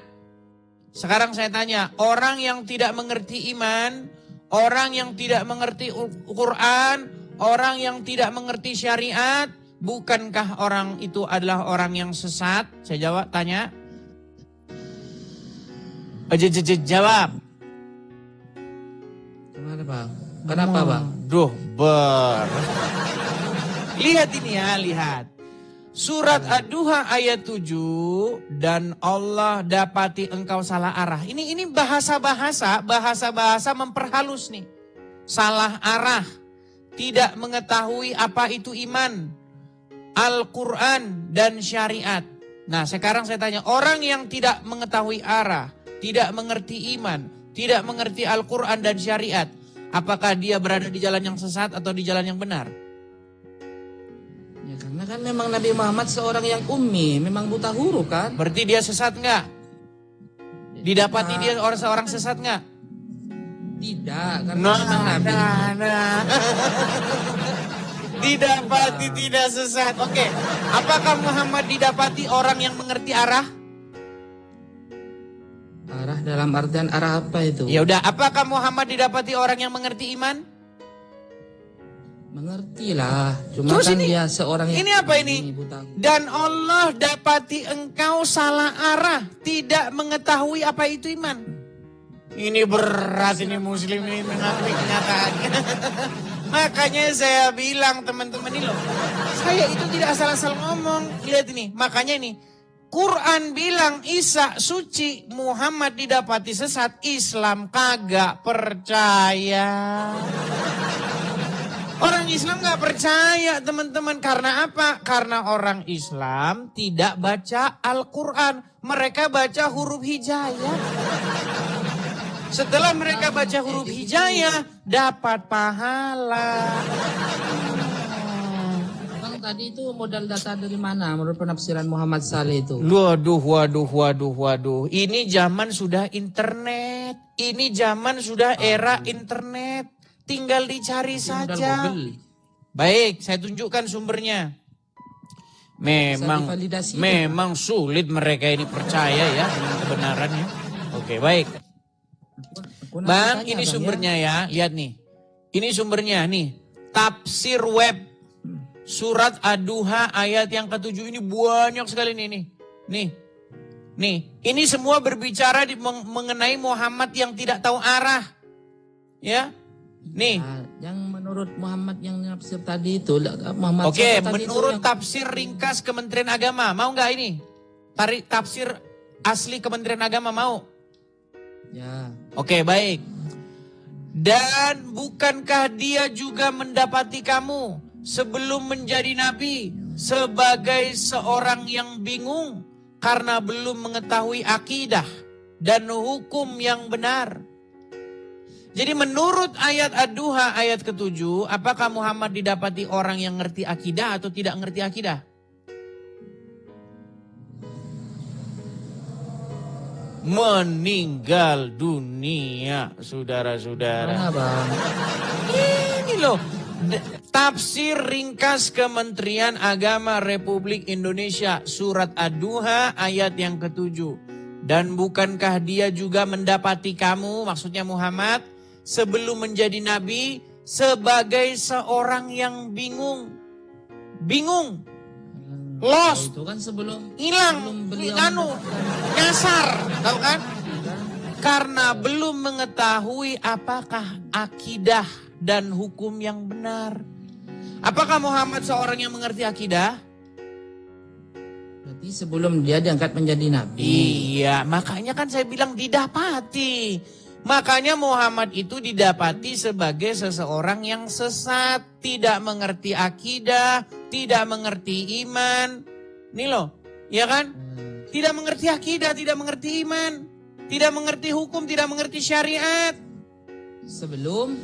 Sekarang saya tanya, orang yang tidak mengerti iman, orang yang tidak mengerti Quran, orang yang tidak mengerti syariat, bukankah orang itu adalah orang yang sesat? Saya jawab, tanya. Jawab. Gimana Bang? Kenapa Bang? Duh, lihat ini ya, lihat. Surat Ad-Duha ayat 7, dan Allah dapati engkau salah arah. Ini bahasa-bahasa memperhalus nih. Salah arah, tidak mengetahui apa itu iman, Al-Quran dan syariat. Nah sekarang saya tanya, orang yang tidak mengetahui arah, tidak mengerti iman, tidak mengerti Al-Quran dan syariat, apakah dia berada di jalan yang sesat atau di jalan yang benar? Ya karena kan memang Nabi Muhammad seorang yang ummi, memang buta huruf kan? Berarti dia sesat nggak? Didapati dia seorang sesat nggak? Tidak, karena memang Nabi. Didapati tidak sesat. Oke, apakah Muhammad didapati orang yang mengerti arah? Arah dalam artian arah apa itu? Ya udah, apakah Muhammad didapati orang yang mengerti iman? Mengertilah. Cuma Terus kan ini- dia seorang yang Ini apa ini? buta huruf. Dan Allah dapati engkau salah arah, tidak mengetahui apa itu iman. Ini berat ini muslim ini mengakui kenyataannya. Makanya saya bilang teman-teman ini loh, saya itu tidak asal-asal ngomong. Lihat ini, makanya ini Quran bilang Isa suci, Muhammad didapati sesat, Islam kagak percaya. Orang Islam gak percaya teman-teman. Karena apa? Karena orang Islam tidak baca Al-Quran. Mereka baca huruf hijayah. Setelah mereka baca huruf hijayah, dapat pahala. Bang, tadi itu modal data dari mana menurut penafsiran Muhammad Saleh itu? Waduh. Ini zaman sudah internet. Ini zaman sudah era internet. Tinggal dicari Modal saja. Google. Baik, saya tunjukkan sumbernya. divalidasi. Memang sulit mereka ini percaya ya dengan kebenarannya. Oke, baik. Aku nak Bang, tanya, ini Bang, sumbernya ya. Lihat nih. Ini sumbernya nih. Tafsir web. Surat Ad-Duha ayat yang ke-7. Ini banyak sekali nih. Nih. Ini semua berbicara mengenai Muhammad yang tidak tahu arah. Ya. Nih. Nah, yang menurut Muhammad yang nafsir tadi itu, Muhammad Oke, siapa tadi itu menurut yang- tafsir ringkas Kementerian Agama. Mau nggak ini? Tafsir asli Kementerian Agama mau? Ya. Oke, baik. Dan bukankah dia juga mendapati kamu sebelum menjadi nabi sebagai seorang yang bingung karena belum mengetahui akidah dan hukum yang benar? Jadi menurut ayat Ad-Duha ayat ke-7, apakah Muhammad didapati orang yang ngerti akidah atau tidak ngerti akidah? Meninggal dunia, saudara-saudara. Mana, Bang? Ini loh, tafsir ringkas Kementerian Agama Republik Indonesia, surat Ad-Duha ayat yang ke-7. Dan bukankah dia juga mendapati kamu, maksudnya Muhammad, sebelum menjadi nabi sebagai seorang yang bingung. Lost. Itu kan sebelum Hilang, beliau nyasar, tahu kan? Karena belum mengetahui apakah akidah dan hukum yang benar. Apakah Muhammad seorang yang mengerti akidah? Berarti sebelum dia diangkat menjadi nabi. Iya, makanya kan saya bilang didapati. Makanya Muhammad itu didapati sebagai seseorang yang sesat, tidak mengerti akidah, tidak mengerti iman. Nih loh, ya kan? Tidak mengerti akidah, tidak mengerti iman, tidak mengerti hukum, tidak mengerti syariat. Sebelum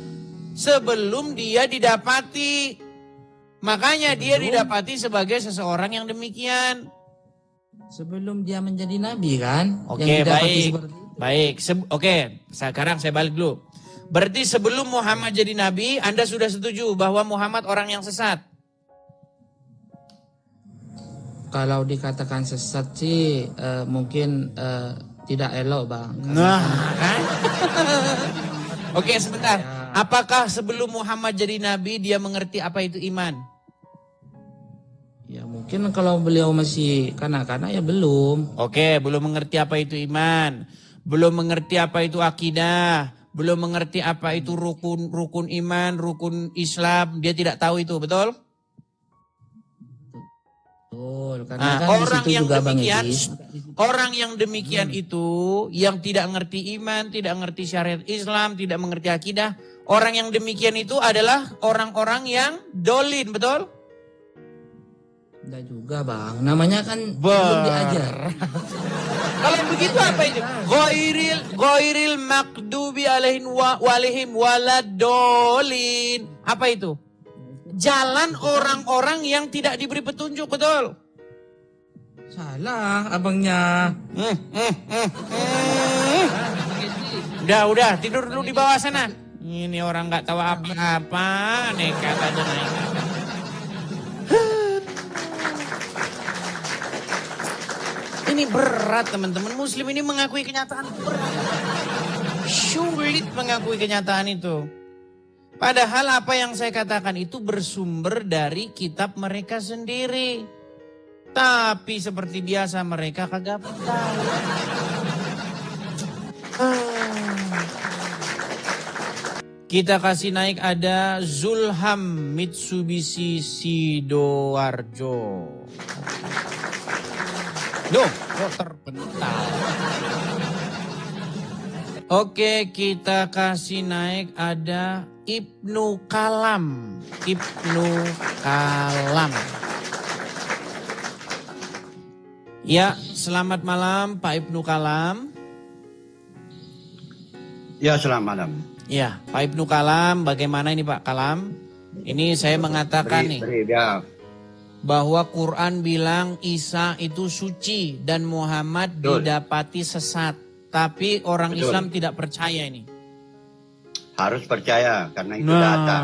dia didapati. Makanya dia didapati sebagai seseorang yang demikian. Sebelum dia menjadi nabi kan? Oke, Yang didapati baik. seperti itu. Baik, oke. Sekarang saya balik dulu. Berarti sebelum Muhammad jadi nabi, Anda sudah setuju bahwa Muhammad orang yang sesat? Kalau dikatakan sesat sih mungkin tidak elok, Bang. Nah, kan? Oke, sebentar. Apakah sebelum Muhammad jadi nabi dia mengerti apa itu iman? Ya mungkin kalau beliau masih kanak-kanak ya belum. Oke, belum mengerti apa itu iman, belum mengerti apa itu akidah, belum mengerti apa itu rukun iman, rukun Islam, dia tidak tahu itu, betul? Betul, karena Nah, kan di orang situ yang juga Bang demikian, Idris. orang yang demikian itu, yang tidak ngerti iman, tidak ngerti syariat Islam, tidak mengerti akidah, orang yang demikian itu adalah orang-orang yang dolin, betul? Enggak juga bang, namanya kan belum Ber. diajar. Kalau begitu apa itu? Ghairil makdubi alaihim waladolin. Apa itu? Jalan orang-orang yang tidak diberi petunjuk, betul? Salah abangnya. Udah, tidur dulu di bawah sana. Ini orang nggak tahu apa-apa, nekat aja naik. Ini berat teman-teman, Muslim ini mengakui kenyataan berat. Sulit mengakui kenyataan itu. Padahal apa yang saya katakan itu bersumber dari kitab mereka sendiri. Tapi seperti biasa mereka kagak tahu. Kita kasih naik ada Zulham Mitsubishi Sidoarjo. Duh, kok terpental. Oke, kita kasih naik ada Ibnu Kalam. Ya, selamat malam Pak Ibnu Kalam. Ya, selamat malam. Ya, Pak Ibnu Kalam, bagaimana ini Pak Kalam? Ini saya mengatakan bahwa Quran bilang Isa itu suci dan Muhammad didapati sesat. Tapi orang Islam tidak percaya ini. Harus percaya karena itu data.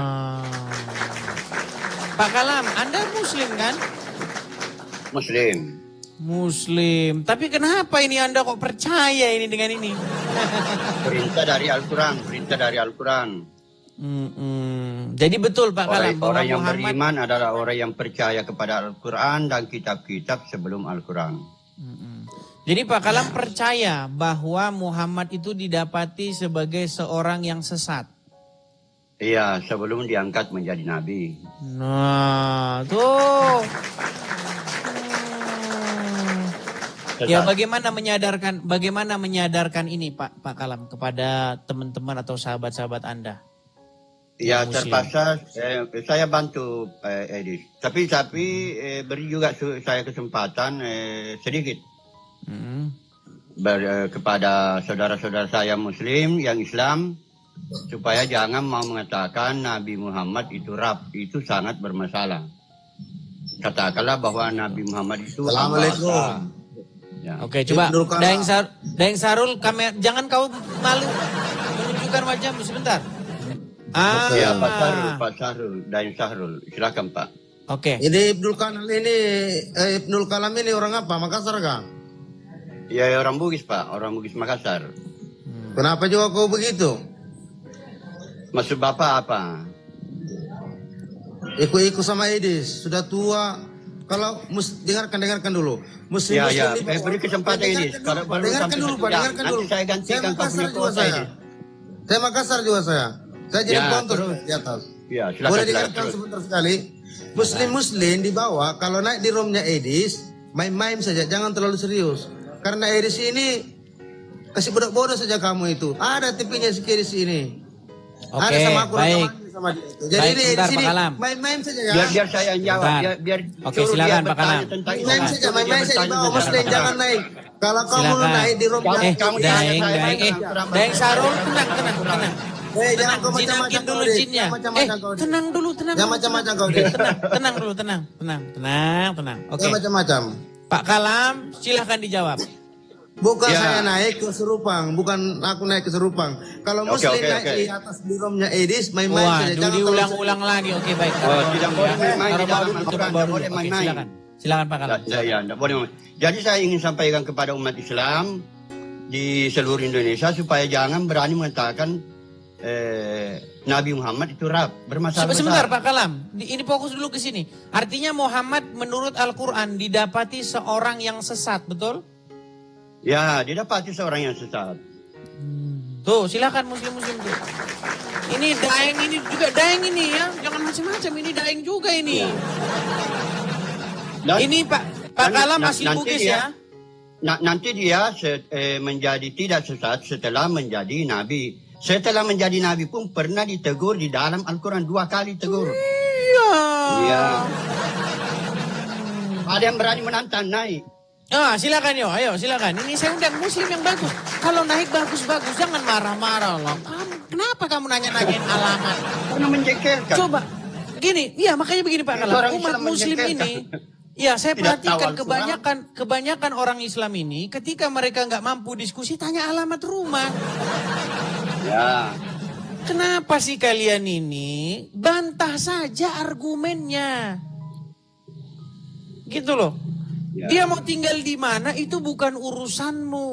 Pak Kalam, Anda Muslim kan? Muslim. Tapi kenapa ini Anda kok percaya ini dengan ini? Perintah dari Al-Quran. Jadi betul Pak Kalam bahwa orang yang Muhammad beriman adalah orang yang percaya kepada Al-Quran dan kitab-kitab sebelum Al-Quran. Jadi Pak Kalam percaya bahwa Muhammad itu didapati sebagai seorang yang sesat. Iya, sebelum diangkat menjadi nabi. Nah, tuh. Ya, bagaimana menyadarkan ini Pak Kalam kepada teman-teman atau sahabat-sahabat Anda? Ya, terpaksa saya bantu Edis. Tapi beri juga saya kesempatan sedikit kepada saudara-saudara saya Muslim yang Islam supaya jangan mau mengatakan Nabi Muhammad itu Rab, itu sangat bermasalah. Katakanlah bahwa Nabi Muhammad itu Assalamualaikum. Ya. Oke, coba Daeng Sarul, jangan kau malu menunjukkan wajahmu sebentar. Ya, Pak Sahrul, Daeng Sahrul, silakan Pak. Oke. Ini Ibnul Kalam ini orang apa? Makassar kah? Ya, orang Bugis Pak, orang Bugis Makassar. Kenapa juga kau begitu? Maksud Bapak apa? Ikut sama Edis, sudah tua. Kalau dengarkan dulu. Muslim beri kesempatan ini. Dengarkan dulu. Nanti saya gantikan Pak punya kuota ini. Saya Makassar juga saya. Saya jadi kontor di atas. Ya, silakan. Boleh dengarkan sebentar sekali. Muslim di bawah, kalau naik di romnya Edis, main-main saja, jangan terlalu serius. Karena Edis ini kasih bodoh-bodoh saja kamu itu. Ada TV-nya si Edis ini. Oke, ada sama aku baik. Sama dia. Jadi baik, ini sebentar, di sini Pak Kalam. main-main saja ya. Biar saya jawab. Biar Oke, silakan Pak Kalam. Main saja di bawah Muslim, jangan naik. Kalau kamu naik di romnya Daeng Sarul, tenang. jangan kau macam-macam dulu jinnya. Tenang dulu. Jangan macam-macam kau deh. Tenang dulu, tenang. Oke. Jangan macam-macam. Pak Kalam, silahkan dijawab. Bukan saya naik ke Serupang, bukan aku naik ke Serupang. Kalau Muslim naik di atas di romnya Edis, main-main saja. Jangan diulang-ulang lagi. Oke, baik. Tidak boleh main di dalam Al-Quran, tidak boleh main-main. Silakan Pak Kalam. Ya, tidak boleh. Jadi saya ingin sampaikan kepada umat Islam di seluruh Indonesia supaya jangan berani mengatakan Nabi Muhammad itu Rab, bermasalah. Sebentar Pak Kalam, ini fokus dulu ke sini. Artinya Muhammad menurut Al-Quran didapati seorang yang sesat, betul? Ya, didapati seorang yang sesat. Tuh, silakan Muslim tuh. Ini Daeng ini juga Daeng ini ya, jangan macam-macam, ini Daeng juga ini. Ini Pak Kalam masih Bugis ya. Nanti dia menjadi tidak sesat setelah menjadi nabi. Setelah menjadi nabi pun pernah ditegur di dalam Al-Quran 2 kali tegur. Iya. Ada yang berani menantang naik. Silakan yo, ayo silakan. Ini saya undang muslim yang bagus. Kalau naik bagus-bagus, jangan marah-marah loh. Kenapa kamu nanya-nanyain alamat? Karena menjengkelkan. Coba, gini, iya makanya begini Pak Kalam. Orang Umat Islam muslim menjengkelkan. ini, ya saya Tidak perhatikan tahu Al-Quran. kebanyakan orang Islam ini, ketika mereka nggak mampu diskusi, tanya alamat rumah. Ya. Kenapa sih kalian ini bantah saja argumennya? Gitu loh. Ya. Dia mau tinggal di mana itu bukan urusanmu.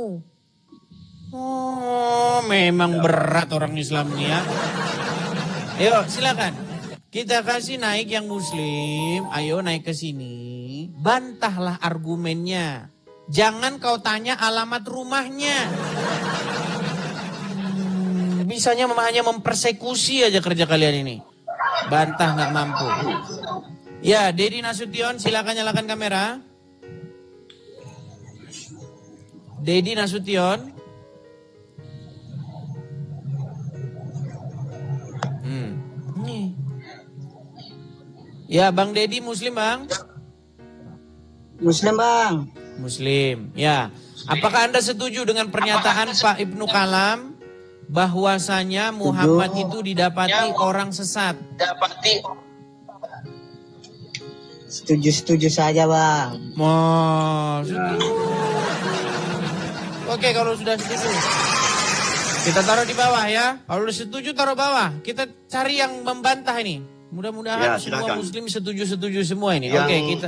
Oh, memang berat orang Islam ini ya. Ayo, silakan. Kita kasih naik yang muslim. Ayo naik ke sini. Bantahlah argumennya. Jangan kau tanya alamat rumahnya. Bisanya hanya mempersekusi aja kerja kalian ini. Bantah nggak mampu. Ya, Dedi Nasution, silakan nyalakan kamera. Dedi Nasution. Nih. Ya, Bang Dedi Muslim, Bang? Muslim bang. Muslim, ya. Apakah Anda setuju dengan pernyataan Pak Ibnu Kalam bahwasanya Muhammad itu didapati orang sesat? Setuju saja bang. Setuju. Oke, kalau sudah setuju, kita taruh di bawah ya. Kalau sudah setuju taruh bawah. Kita cari yang membantah ini. Mudah-mudahan Ya, semua silakan. Muslim setuju semua ini. Yang, Oke, kita.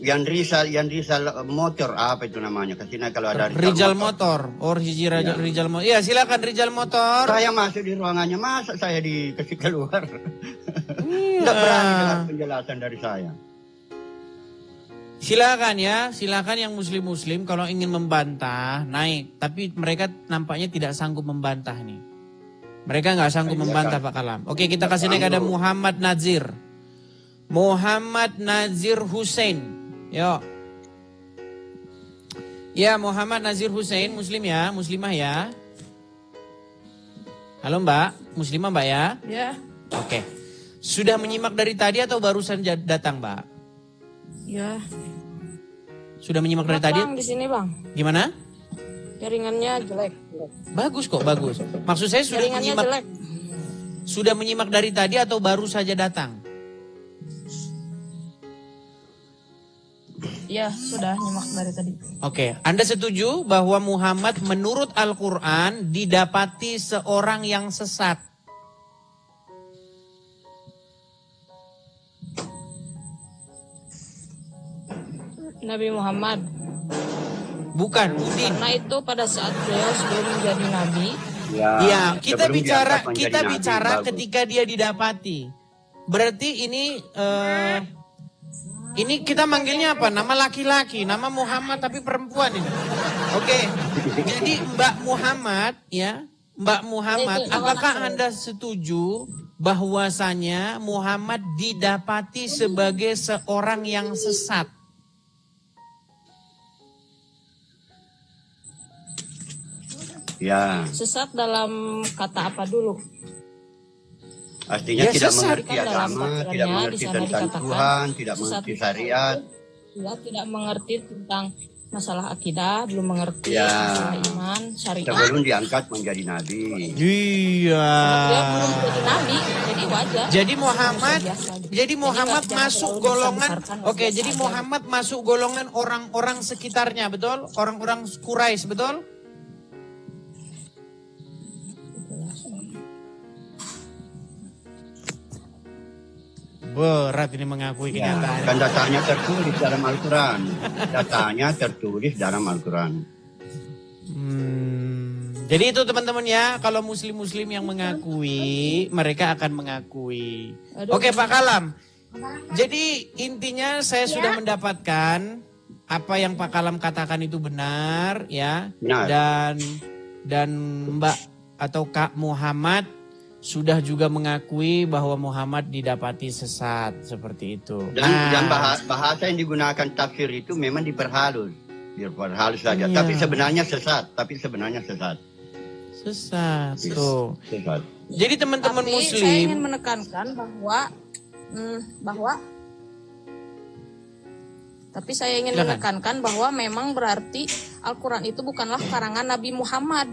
yang Rizal motor apa itu namanya? Kasihnya kalau ada Rijal Motor. Rijal Motor. Iya, silakan Rijal Motor. Saya masuk di ruangannya, masa saya dikasih keluar? Iya. Tidak berani dengar penjelasan dari saya. Silakan ya, silakan yang muslim-muslim kalau ingin membantah naik. Tapi mereka nampaknya tidak sanggup membantah nih. Mereka nggak sanggup membantah Pak Kalam. Oke, kita kasih naik ada Muhammad Nazir. Muhammad Nazir Hussein. Yuk. Ya, Muhammad Nazir Hussein, muslim ya, muslimah ya. Halo Mbak, muslimah Mbak ya? Ya, Oke. Sudah menyimak dari tadi atau barusan datang Mbak? ya. Sudah menyimak dari tadi? Bang, di sini bang, Gimana? jaringannya jelek. Bagus kok, bagus. Maksud saya Jaringannya jelek. sudah menyimak dari tadi atau baru saja datang? Ya, sudah nyimak dari tadi. Oke, Anda setuju bahwa Muhammad menurut Al-Quran didapati seorang yang sesat? Nabi Muhammad. Bukan, Udin. Karena itu pada saat beliau sebelum menjadi nabi. Iya, kita sebelum bicara diangkat menjadi nabi, bagus. ketika dia didapati. Berarti ini kita manggilnya apa? Nama laki-laki, nama Muhammad tapi perempuan ini. Oke. Jadi Mbak Muhammad ya, Mbak Muhammad, apakah Anda setuju bahwasanya Muhammad didapati sebagai seorang yang sesat? Ya, Sesat dalam kata apa dulu? artinya Ya, tidak sesat. mengerti Kan dalam agama, aturannya tidak di mengerti sana tentang dikatakan Tuhan, tidak sesat mengerti itu syariat. Ya, tidak mengerti tentang masalah akidah, belum mengerti Ya. masalah iman, syariat. Sebelum diangkat menjadi nabi. Iya. Beliau belum menjadi nabi, jadi wajar. Jadi Muhammad, Biasa aja. jadi Muhammad jangan masuk terlalu golongan, dibesar-besarkan, oke, biasa jadi aja. Muhammad masuk golongan orang-orang sekitarnya, betul? Orang-orang Quraisy, betul? Berat ini mengakui Ya, kenyataan. kan datanya tertulis dalam Al-Quran. Datanya tertulis dalam Al-Quran. Jadi itu teman-teman ya, kalau muslim-muslim yang mengakui, mereka akan mengakui. Oke Pak Kalam, jadi intinya saya sudah mendapatkan apa yang Pak Kalam katakan itu benar ya. Benar. Dan Mbak atau Kak Muhammad sudah juga mengakui bahwa Muhammad didapati sesat seperti itu. Dan bahasa yang digunakan tafsir itu memang diperhalus. Diperhalus saja. Iya. Tapi sebenarnya sesat. Sesat tuh. Sesat. Jadi teman-teman Tapi saya muslim, ingin menekankan bahwa Tapi saya ingin Silakan. menekankan bahwa memang berarti Al-Quran itu bukanlah karangan Nabi Muhammad.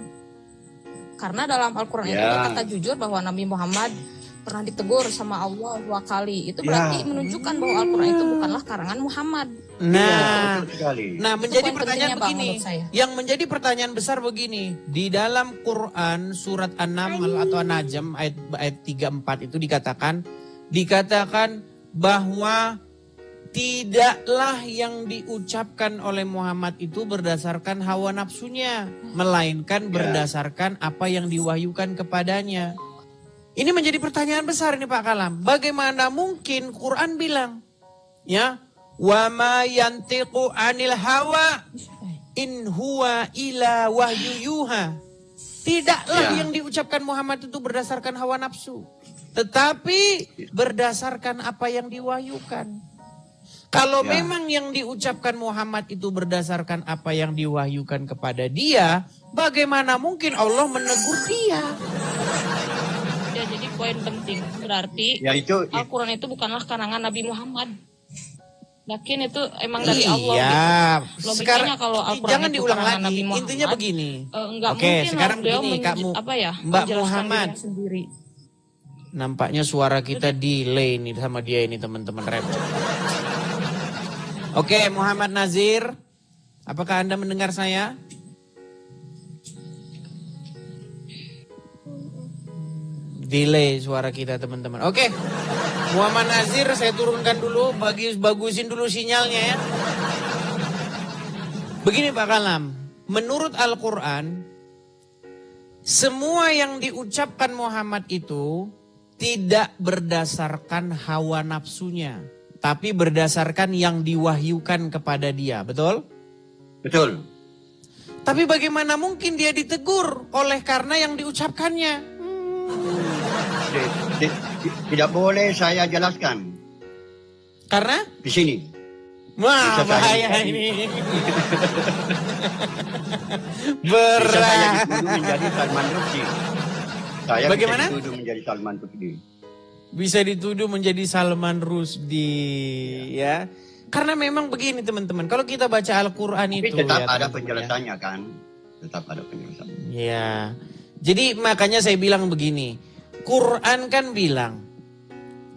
Karena dalam Al-Quran itu Ya. kata jujur bahwa Nabi Muhammad pernah ditegur sama Allah 2 kali. Itu berarti menunjukkan bahwa Al-Quran itu bukanlah karangan Muhammad. Nah, Betul sekali. nah menjadi poin pertanyaan pentingnya, Bang, begini. menurut saya. Yang menjadi pertanyaan besar begini. Di dalam Quran surat An-Naml atau An-Najm ayat 3-4 itu dikatakan bahwa tidaklah yang diucapkan oleh Muhammad itu berdasarkan hawa nafsunya, melainkan berdasarkan apa yang diwahyukan kepadanya. Ini menjadi pertanyaan besar ini Pak Kalam. Bagaimana mungkin Quran bilang, ya, wa ma yantiqu anil hawa in huwa ila wahyu yuha. Tidaklah yang diucapkan Muhammad itu berdasarkan hawa nafsu, tetapi berdasarkan apa yang diwahyukan. Kalau memang yang diucapkan Muhammad itu berdasarkan apa yang diwahyukan kepada dia, bagaimana mungkin Allah menegur dia? Ya, jadi poin penting berarti Ya itu Al-Quran itu bukanlah karangan Nabi Muhammad. Yakin itu emang dari Allah. Iya. Gitu. Logikanya Sekarang kalau Al-Quran jangan itu diulang karangan lagi. Nabi Muhammad, Intinya begini. Enggak Oke, mungkin sekarang beliau begini, kamu, Mbak menjelaskan Muhammad. dirinya sendiri. Nampaknya suara kita delay nih sama dia ini teman-teman rap. Oke, Muhammad Nazir, apakah Anda mendengar saya? Delay suara kita teman-teman. Oke, Muhammad Nazir saya turunkan dulu, bagusin dulu sinyalnya ya. Begini Pak Kalam, menurut Al-Quran, semua yang diucapkan Muhammad itu tidak berdasarkan hawa nafsunya, tapi berdasarkan yang diwahyukan kepada dia, betul? betul. Tapi bagaimana mungkin dia ditegur oleh karena yang diucapkannya? Tidak boleh saya jelaskan Karena? di sini. Wah, Bisa saya- bahaya ini. Bisa saya Berat. dituduh menjadi Salman Rushdie. Saya Bagaimana? bisa dituduh menjadi Salman Rushdie. Bisa dituduh menjadi Salman Rushdie, ya. Karena memang begini teman-teman, kalau kita baca Al-Quran Tapi itu tetap ya, ada teman-teman, penjelasannya kan. Tetap ada penjelasannya. ya. Jadi makanya saya bilang begini, Quran kan bilang,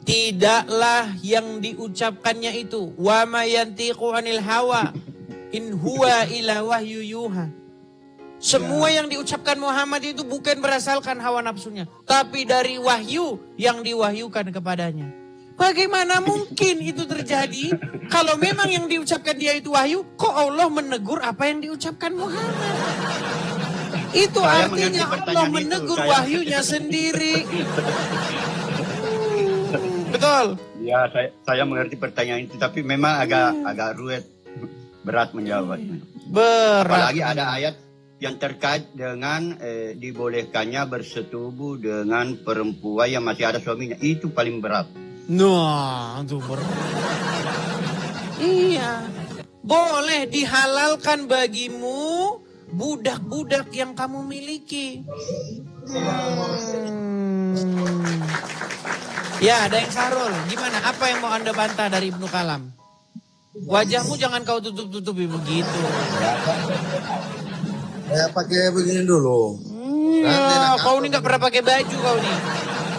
tidaklah yang diucapkannya itu, wa ma yantiqu anil hawa, in huwa ila wahyu yuha. Semua yang diucapkan Muhammad itu bukan berasalkan hawa nafsunya, tapi dari wahyu yang diwahyukan kepadanya. Bagaimana mungkin itu terjadi kalau memang yang diucapkan dia itu wahyu, kok Allah menegur apa yang diucapkan Muhammad? Itu Saya artinya mengerti Allah pertanyaan itu, menegur saya- wahyunya sendiri. Betul. Ya, saya mengerti pertanyaan itu, tapi memang agak ruwet, berat menjawabnya. Berat. Apalagi ada ayat yang terkait dengan dibolehkannya bersetubuh dengan perempuan yang masih ada suaminya. Itu paling berat. Nah, itu berat. Iya. Boleh dihalalkan bagimu budak-budak yang kamu miliki. Ya, ada yang Sarul. Gimana? Apa yang mau Anda bantah dari Ibnu Kalam? Wajahmu jangan kau tutup-tutupi begitu. Ya pakai begini dulu. Iya, kau ini nggak pernah pakai baju kau nih.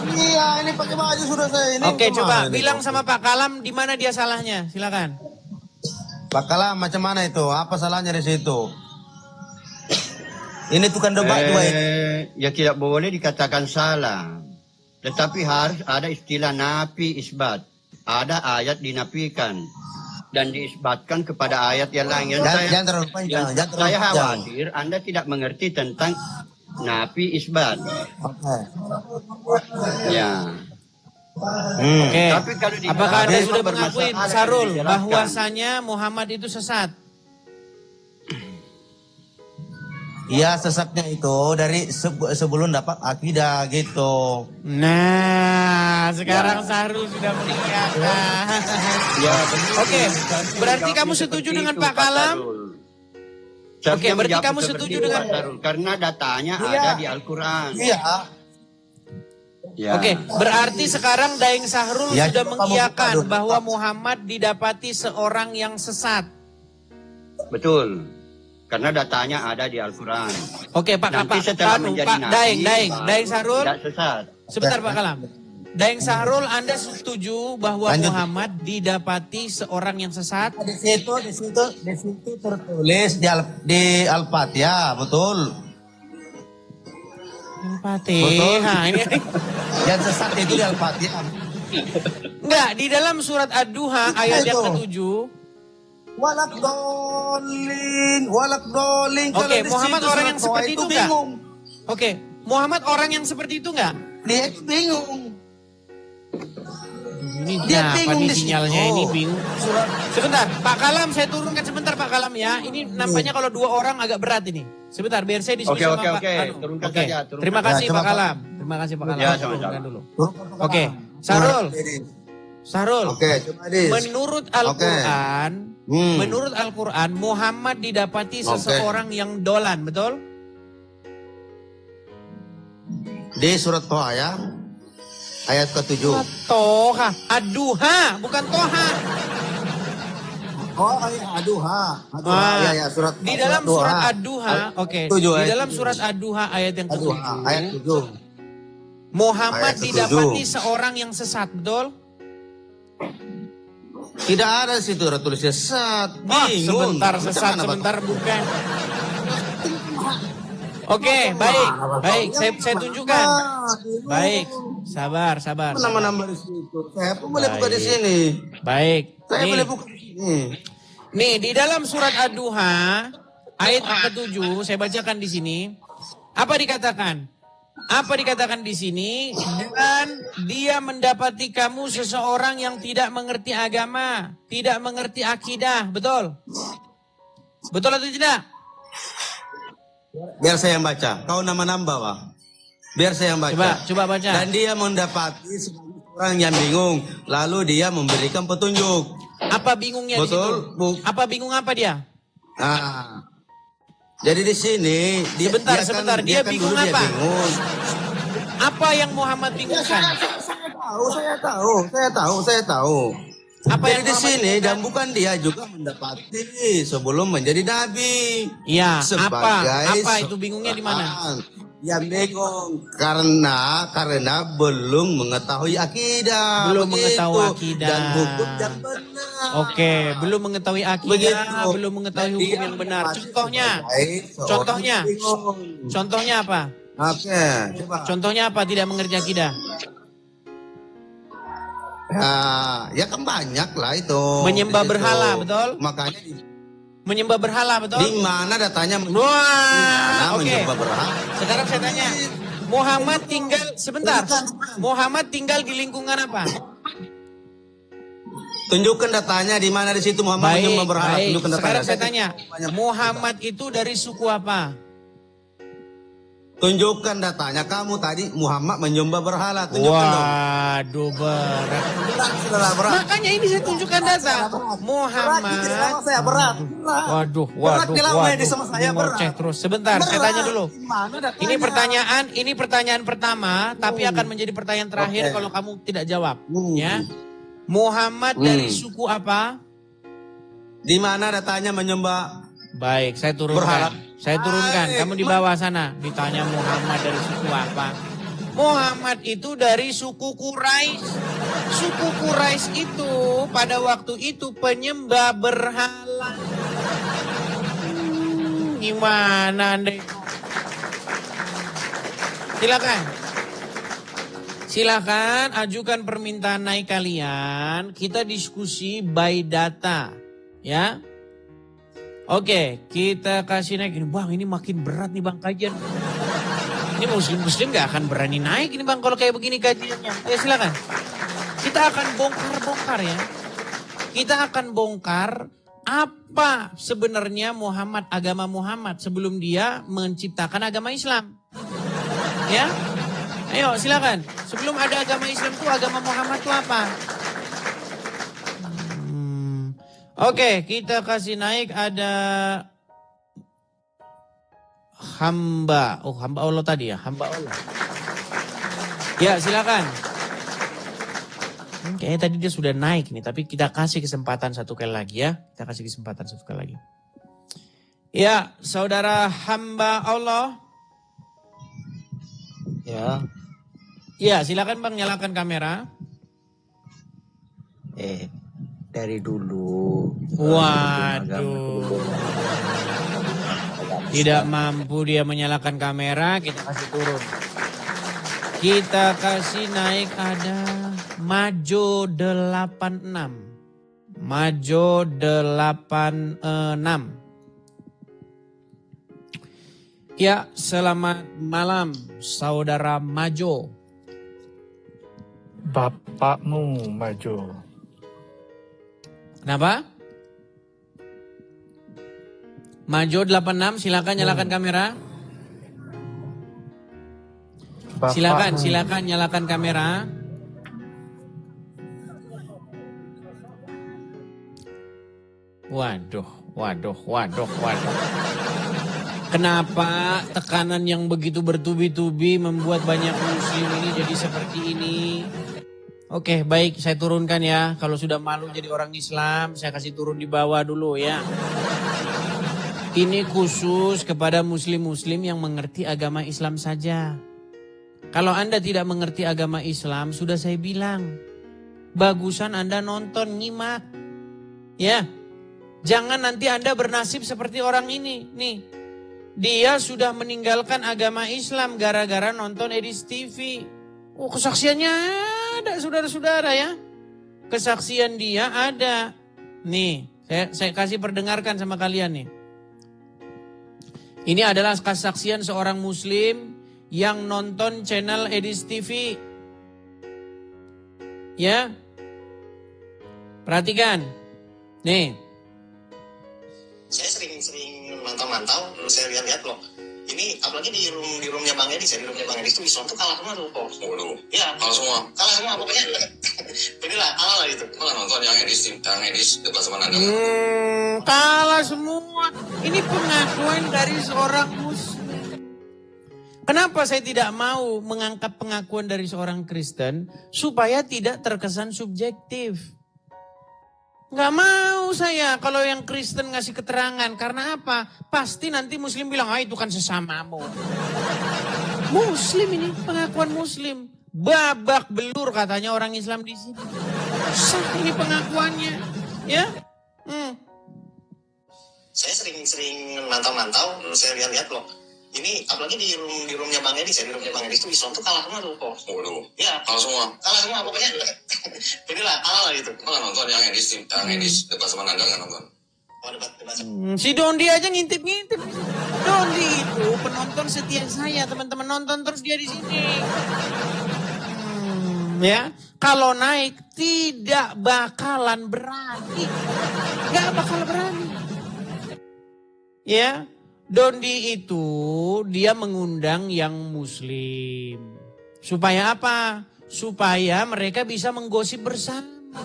Iya, ini pakai baju sudah saya ini. Oke, kemana coba ini bilang kok? sama Pak Kalam di mana dia salahnya. Silakan. Pak Kalam macam mana itu? Apa salahnya di situ? Ini tukang debat juga ini. Ya tidak boleh dikatakan salah. Tetapi harus ada istilah nafi isbat. Ada ayat dinafikan dan diisbatkan kepada ayat yang lain. Jangan terlalu panjang. Jangan terlalu Saya panjang. khawatir Anda tidak mengerti tentang nafi isbat. Oke. Ya. Oke. Tapi kalau di Apakah Anda agama sudah mengakui bermasalah, Sarul dijelaskan. bahwasanya Muhammad itu sesat? Iya, sesatnya itu dari sebelum dapat akidah gitu. Nah, sekarang Sarul sudah mengiyakan. Ya, Oke, berarti kamu setuju dengan Pak Kalam? Oke, berarti kamu setuju dengan Sarul, karena datanya ada di Al-Quran. Iya. Ya. Oke, berarti sekarang Daeng Sahrul Ya, sudah kamu mengiyakan buka dulu. bahwa Muhammad didapati seorang yang sesat. Betul. Karena datanya ada di Al-Quran. Oke, Pak Nanti setelah menjadi Pak nabi, Daeng Sahrul. tidak sesat. Sebentar Pak Kalam. Daeng Sahrul, Anda setuju bahwa Lanjut. Muhammad didapati seorang yang sesat? Di situ tertulis di Al-Fatihah, betul. Al-Fatihah. Ini Yang sesat itu di Al-Fatihah. enggak, di dalam surat Ad-Duha ayat yang ke-7. Walak dolin. Oke, Muhammad orang yang seperti itu enggak? Oke, Muhammad orang yang seperti itu enggak? Dia bingung. Ini Dia apa bingung nih di situ. sinyalnya ini bingung. Sebentar, Pak Kalam saya turunkan sebentar Pak Kalam ya. Ini nampaknya kalau dua orang agak berat ini. Sebentar biar saya diskusi sama Pak. Oke. Anu. Turunkan Oke. saja. Turunkan. Terima kasih Ya, coba, Pak Kalam. Terima kasih Pak Kalam. Ya, Saya sama-sama. turunkan dulu. Oke, Sarul. Oke, coba Dis. Menurut Al-Qur'an, menurut Al-Qur'an Muhammad didapati seseorang yang dolan, betul? Di surat Toha ya. Ayat ke-7. Toha, Ad-Duha, bukan Toha. Oh, ayat Ad-Duha. Ah, Ya, surat di dalam Toha. surat Ad-Duha, oke. Tujuh, Di ayat dalam tujuh. surat Ad-Duha ayat yang ke-7. Ayat 7. Muhammad Ayat ke-7. didapati seorang yang sesat, betul? Tidak ada situ tulisnya sesat. Oh, Bingung. sebentar Macam sesat, mana, sebentar bukan. Oke, baik, saya tunjukkan. Baik, sabar. Apa nama-nama di situ? Saya pun boleh buka di Baik. sini. Baik. Saya Nih, boleh buka di sini. nih di dalam surat Ad-Duha ayat ke-7 saya bacakan di sini. Apa dikatakan? Apa dikatakan di sini? Dan dia mendapati kamu seseorang yang tidak mengerti agama, tidak mengerti akidah, betul? Betul atau tidak? Biar saya yang baca. Kau nama-nama Pak. Biar saya yang baca. Coba baca. Dan dia mendapati seorang yang bingung. Lalu dia memberikan petunjuk. Apa bingungnya di Betul? situ? Apa bingung apa dia? Nah, jadi di sini Sebentar, dia kan bingung dulu dia apa? bingung. Apa yang Muhammad bingungkan? Saya tahu. Apa Jadi yang di Muhammad sini bingungkan? dan bukan dia juga mendapati sebelum menjadi nabi. Iya, Sebagai apa itu bingungnya di mana? seorang yang bingung karena belum mengetahui akidah. Belum begitu. mengetahui akidah. Dan hukum yang benar. Oke, belum mengetahui akidah, Begitu. belum mengetahui Dan hukum dia yang benar. mendapati Contohnya, sebagai seorang contohnya, yang bingung. contohnya apa? Oke, coba. Contohnya apa? Tidak mengerti akidah. Ya kan banyak lah itu. Menyembah Di situ. berhala, betul? Makanya Menyembah berhala, betul? di mana datanya Wah, oke. menyembah berhala? Sekarang saya tanya, Muhammad tinggal sebentar. Muhammad tinggal di lingkungan apa? Tunjukkan datanya di mana di situ Muhammad menyembah berhala. Baik. Tunjukkan datanya. Sekarang saya tanya, Muhammad itu dari suku apa? Tunjukkan datanya. Kamu tadi Muhammad menyembah berhala. Tunjukkan dong. Waduh, berat. Berat. Makanya ini saya tunjukkan data. Muhammad. Saya berat. Waduh. Ini ngoceh terus. Sebentar, saya tanya dulu. Ini pertanyaan pertama, tapi akan menjadi pertanyaan terakhir kalau kamu tidak jawab. Ya. Muhammad dari suku apa? Di mana datanya menyembah Baik, saya berhala? turunkan. Saya turunkan. Kamu di bawah sana. Ditanya Muhammad dari suku apa? Muhammad itu dari suku Quraisy. Suku Quraisy itu pada waktu itu penyembah berhala. Gimana Anda? Silakan ajukan permintaan naik kalian. Kita diskusi by data, ya. Oke, kita kasih naik. Bang, ini makin berat nih Bang kajian. Ini muslim-muslim gak akan berani naik ini Bang kalau kayak begini kajiannya. Ya silakan. Kita akan bongkar-bongkar ya. Kita akan bongkar apa sebenarnya agama Muhammad sebelum dia menciptakan agama Islam. Ya. Ayo silakan. Sebelum ada agama Islam itu agama Muhammad itu apa? Oke, kita kasih naik ada hamba. Oh, hamba Allah tadi ya, hamba Allah. Ya, silakan. Kayaknya tadi dia sudah naik nih, tapi kita kasih kesempatan satu kali lagi ya. Kita kasih kesempatan satu kali lagi. Ya, saudara hamba Allah. Ya. Ya, silakan Bang, nyalakan kamera. Dari dulu. Waduh. Tidak mampu dia menyalakan kamera, kita kasih turun. Kita kasih naik ada Majo 86. Majo 86. Ya, selamat malam saudara Majo. Bapakmu Majo. Kenapa? Majo 86, silakan nyalakan kamera. Silakan nyalakan kamera. Waduh. Kenapa tekanan yang begitu bertubi-tubi membuat banyak muslim ini jadi seperti ini? Oke, baik, saya turunkan ya. Kalau sudah malu jadi orang Islam, saya kasih turun di bawah dulu ya. Ini khusus kepada muslim-muslim yang mengerti agama Islam saja. Kalau Anda tidak mengerti agama Islam, sudah saya bilang, bagusan Anda nonton, nyimak. Ya, jangan nanti Anda bernasib seperti orang ini. Nih, dia sudah meninggalkan agama Islam gara-gara nonton Edis TV. Oh, kesaksiannya ada, saudara-saudara ya. Kesaksian dia ada. Nih, saya kasih perdengarkan sama kalian nih. Ini adalah kesaksian seorang muslim yang nonton channel Edis TV. Ya. Perhatikan. Nih. Saya sering mantau-mantau, saya lihat-lihat loh. Ini apalagi di roomnya Bang Edis, di roomnya Bang Edis itu Islam tuh kalah semua tuh kok. Iya, kalah semua pokoknya. Inilah kalah lah gitu. Malah nonton yang Edis debat sama Nanda. Kalah semua. Ini pengakuan dari seorang muslim. Kenapa saya tidak mau mengangkat pengakuan dari seorang Kristen supaya tidak terkesan subjektif? Nggak mau saya kalau yang Kristen ngasih keterangan. Karena apa? Pasti nanti muslim bilang, itu kan sesamamu. Muslim ini, pengakuan muslim. Babak belur katanya orang Islam di sini. Sah ini pengakuannya. Ya. Saya sering mantau-mantau, saya lihat-lihat loh. Ini apalagi di roomnya Bang Edis, di roomnya Bang Edis itu Islam tuh kalah semua tuh kok. Iya, kalah semua pokoknya. Inilah kalah lah gitu. Malah nonton yang Edis debat sama Nanda nggak nonton. Oh, debat. Si Dondi aja ngintip-ngintip. Dondi itu penonton setia saya, teman-teman nonton terus dia di sini. Ya, kalau naik tidak bakalan berani. Nggak bakal berani. Ya. Dondi itu dia mengundang yang muslim. Supaya apa? Supaya mereka bisa menggosip bersama.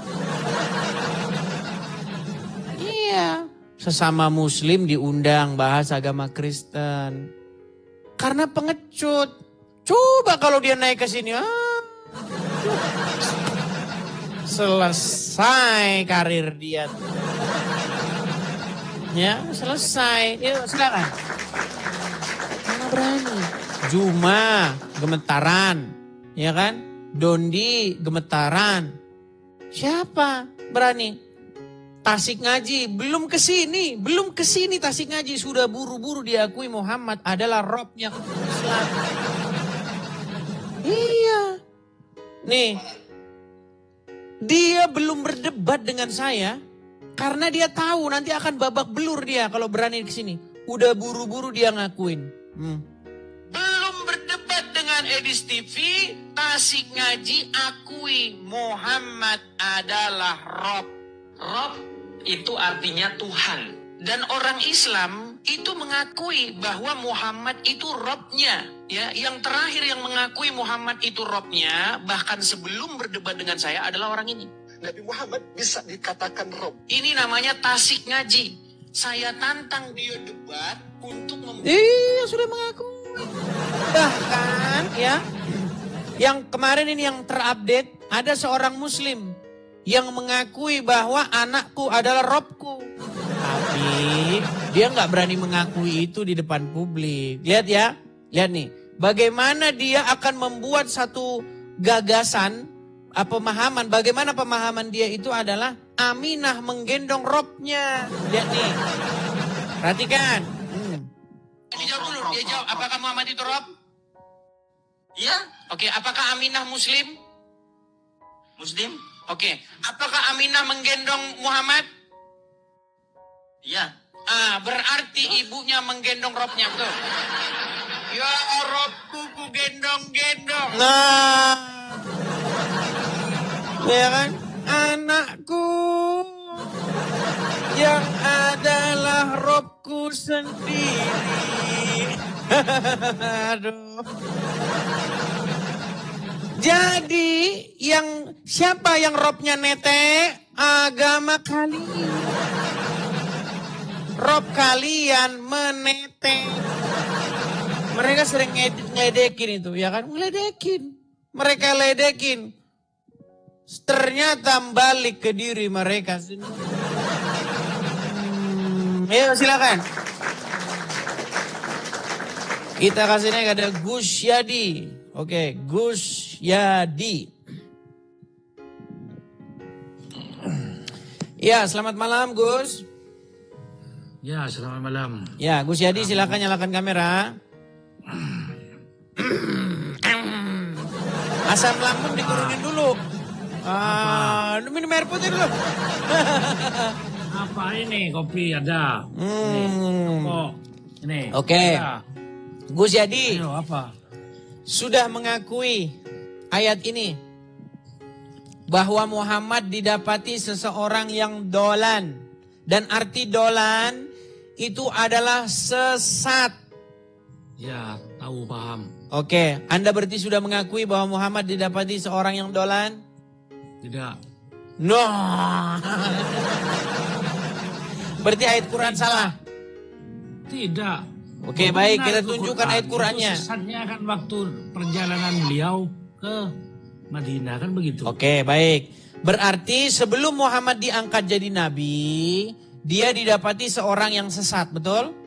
Iya. Sesama muslim diundang bahas agama Kristen. Karena pengecut. Coba kalau dia naik ke sini. Selesai karir dia. Ya, selesai. Yuk, silakan. Mana berani? Juma, gemetaran. Ya kan? Dondi, gemetaran. Siapa berani? Tasik Ngaji, belum kesini Tasik Ngaji. Sudah buru-buru diakui Muhammad adalah Robnya Islam. Iya. Nih, dia belum berdebat dengan saya. Karena dia tahu nanti akan babak belur dia kalau berani ke sini. Udah buru-buru dia ngakuin. Belum berdebat dengan Edis TV, Tasik Ngaji akui Muhammad adalah Rob. Rob itu artinya Tuhan. Dan orang Islam itu mengakui bahwa Muhammad itu Robnya. Ya, yang terakhir yang mengakui Muhammad itu Robnya, bahkan sebelum berdebat dengan saya adalah orang ini. Nabi Muhammad bisa dikatakan Rob. Ini namanya Tasik Ngaji. Saya tantang dia debat untuk sudah mengakui. Bahkan ya, Yang kemarin ini yang terupdate, ada seorang muslim yang mengakui bahwa anakku adalah Robku. Tapi dia nggak berani mengakui itu di depan publik. Lihat ya, lihat nih. Bagaimana dia akan membuat satu gagasan, pemahaman. Bagaimana pemahaman dia itu adalah Aminah menggendong Robnya. Lihat nih, perhatikan. Dia jawab dulu, dia jawab. Apakah Muhammad itu Rob? Iya. Oke, apakah Aminah Muslim? Muslim. Oke, apakah Aminah menggendong Muhammad? Iya. Berarti ibunya menggendong Robnya, betul? Ya Robku ku gendong-gendong. Nah, ya kan? Anakku yang adalah Robku sendiri. Aduh. Jadi siapa yang Robnya nete? Agama kalian. Rob kalian menete. Mereka sering ngedekin itu, ya kan? Ngeledekin. Mereka ledekin. Ternyata balik ke diri mereka sendiri. Ayo silakan. Kita kasih naik ada Gus Yadi. Oke, Gus Yadi. Ya, selamat malam Gus. Ya, selamat malam. Ya, Gus Yadi silakan nyalakan kamera. Asam lambung diturunin dulu. Minum air putih dulu. Apa ini? Kopi ada. Ini. Oke. Gus Yadi. Ayo, apa? Sudah mengakui ayat ini. Bahwa Muhammad didapati seseorang yang dolan. Dan arti dolan itu adalah sesat. Ya, tahu paham. Oke, Anda berarti sudah mengakui bahwa Muhammad didapati seorang yang dolan? Tidak. No. Berarti ayat Quran salah? Tidak. Oke, baik, kita tunjukkan ayat Qurannya. Sesatnya kan waktu perjalanan beliau ke Madinah, kan begitu. Oke, baik. Berarti sebelum Muhammad diangkat jadi nabi, dia didapati seorang yang sesat, betul?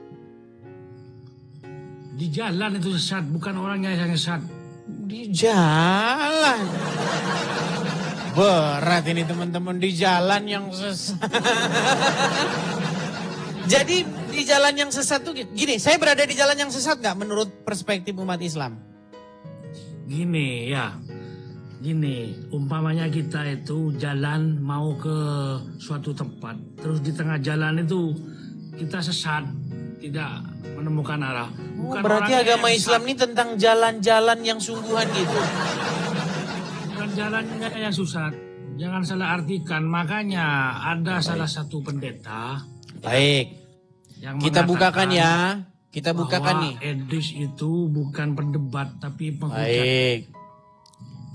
Di jalan itu sesat, bukan orangnya yang sesat. Di jalan. Berat ini teman-teman, di jalan yang sesat. Jadi di jalan yang sesat tuh gini, saya berada di jalan yang sesat gak menurut perspektif umat Islam? Gini ya, gini, umpamanya kita itu jalan mau ke suatu tempat, terus di tengah jalan itu kita sesat, tidak menemukan arah. Bukan berarti agama Islam ini tentang jalan-jalan yang sungguhan gitu. Bukan jalannya yang susah, jangan salah artikan. Makanya ada salah satu pendeta. Baik, kita bukakan ya. Kita bukakan nih. Edis itu bukan pendebat tapi penghujat. Baik,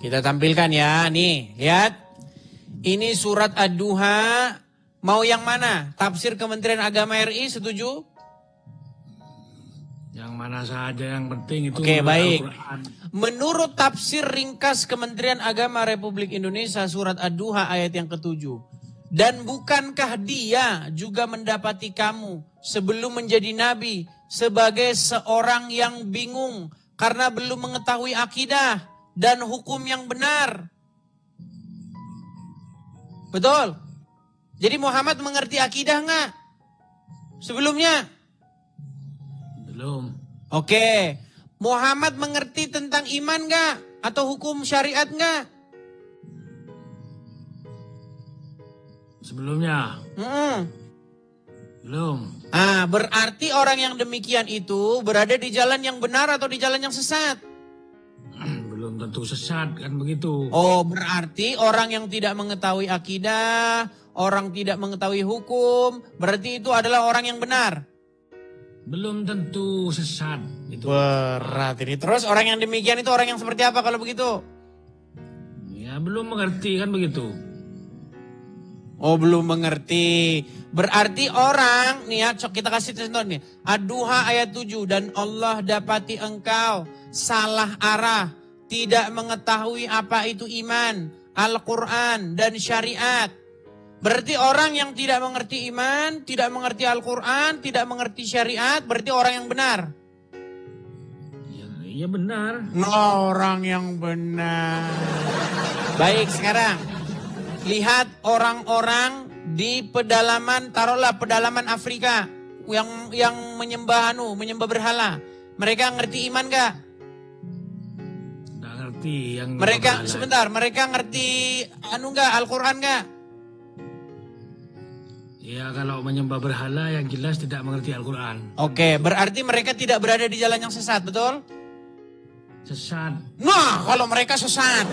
kita tampilkan ya. Nih, lihat. Ini surat Ad-Duha. Mau yang mana? Tafsir Kementerian Agama RI, setuju? Yang mana saja, yang penting itu. Oke, baik. Menurut tafsir ringkas Kementerian Agama Republik Indonesia surat Ad-Duha ayat yang ke-7. Dan bukankah dia juga mendapati kamu sebelum menjadi nabi sebagai seorang yang bingung karena belum mengetahui akidah dan hukum yang benar? Betul? Jadi Muhammad mengerti akidah nggak sebelumnya? Belum. Oke. Muhammad mengerti tentang iman nggak? Atau hukum syariat nggak? Sebelumnya. Belum. Berarti orang yang demikian itu berada di jalan yang benar atau di jalan yang sesat? Belum tentu sesat, kan begitu. Oh, berarti orang yang tidak mengetahui akidah, orang tidak mengetahui hukum, berarti itu adalah orang yang benar? Belum tentu sesat. Itu. Berat ini. Terus orang yang demikian itu orang yang seperti apa kalau begitu? Ya, belum mengerti, kan begitu. Oh, belum mengerti. Berarti orang, nih ya, kita kasih contoh nih. Ad-Duha ayat 7. Dan Allah dapati engkau salah arah tidak mengetahui apa itu iman, Al-Quran, dan syariat. Berarti orang yang tidak mengerti iman, tidak mengerti Al-Quran, tidak mengerti syariat, berarti orang yang benar. Iya benar. Orang yang benar. Baik, sekarang lihat orang-orang di pedalaman, taruhlah pedalaman Afrika yang menyembah berhala. Mereka ngerti iman gak? Nggak ngerti yang Mereka berhala. sebentar, mereka ngerti gak? Al-Quran gak? Ya kalau menyembah berhala yang jelas tidak mengerti Al-Quran. Oke, berarti mereka tidak berada di jalan yang sesat, betul? Sesat. Nah, kalau mereka sesat.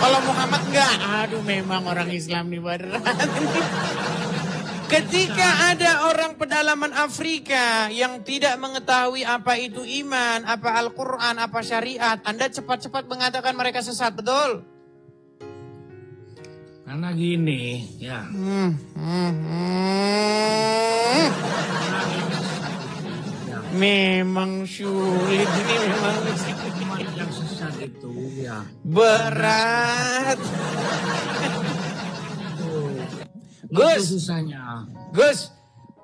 Kalau Muhammad enggak. Aduh, memang orang Islam nih berat. Ketika ada orang pedalaman Afrika yang tidak mengetahui apa itu iman, apa Al-Quran, apa syariat, Anda cepat-cepat mengatakan mereka sesat, betul? Karena gini, ya. Memang sulit ini, memang yang sesat itu ya berat. Gus, itu susahnya. Gus,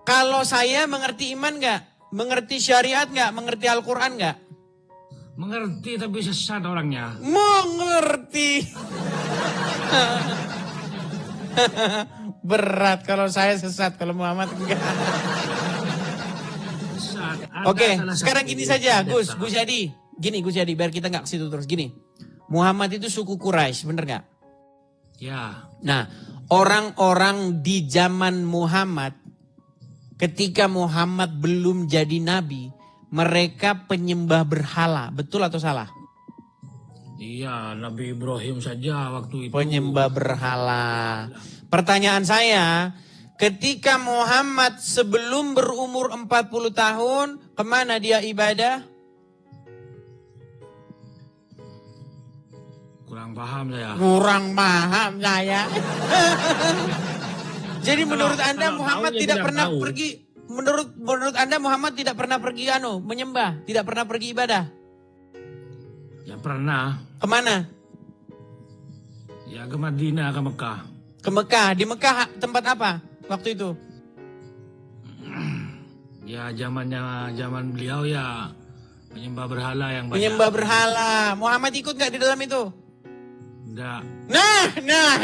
kalau saya mengerti iman nggak, mengerti syariat nggak, mengerti Al-Quran nggak? Mengerti tapi sesat orangnya. Mengerti. Berat kalau saya sesat, kalau Muhammad enggak. Oke, sekarang gini saja, Gus Yadi. Gini Gus Yadi, biar kita nggak ke situ terus. Gini, Muhammad itu suku Quraisy, bener nggak? Ya. Nah, orang-orang di zaman Muhammad, ketika Muhammad belum jadi nabi, mereka penyembah berhala, betul atau salah? Iya, Nabi Ibrahim saja waktu itu. Penyembah berhala. Pertanyaan saya, ketika Muhammad sebelum berumur 40 tahun, kemana dia ibadah? Kurang paham saya. Kurang paham saya. Jadi menurut Anda Muhammad tidak pernah pergi, menurut Anda Muhammad tidak pernah pergi menyembah, tidak pernah pergi ibadah? Ya pernah. Kemana? Ya ke Madinah, ke Mekah. Ke Mekah. Di Mekah tempat apa waktu itu? Ya zaman beliau ya penyembah berhala yang banyak. Penyembah berhala. Muhammad ikut nggak di dalam itu? Enggak. Nah.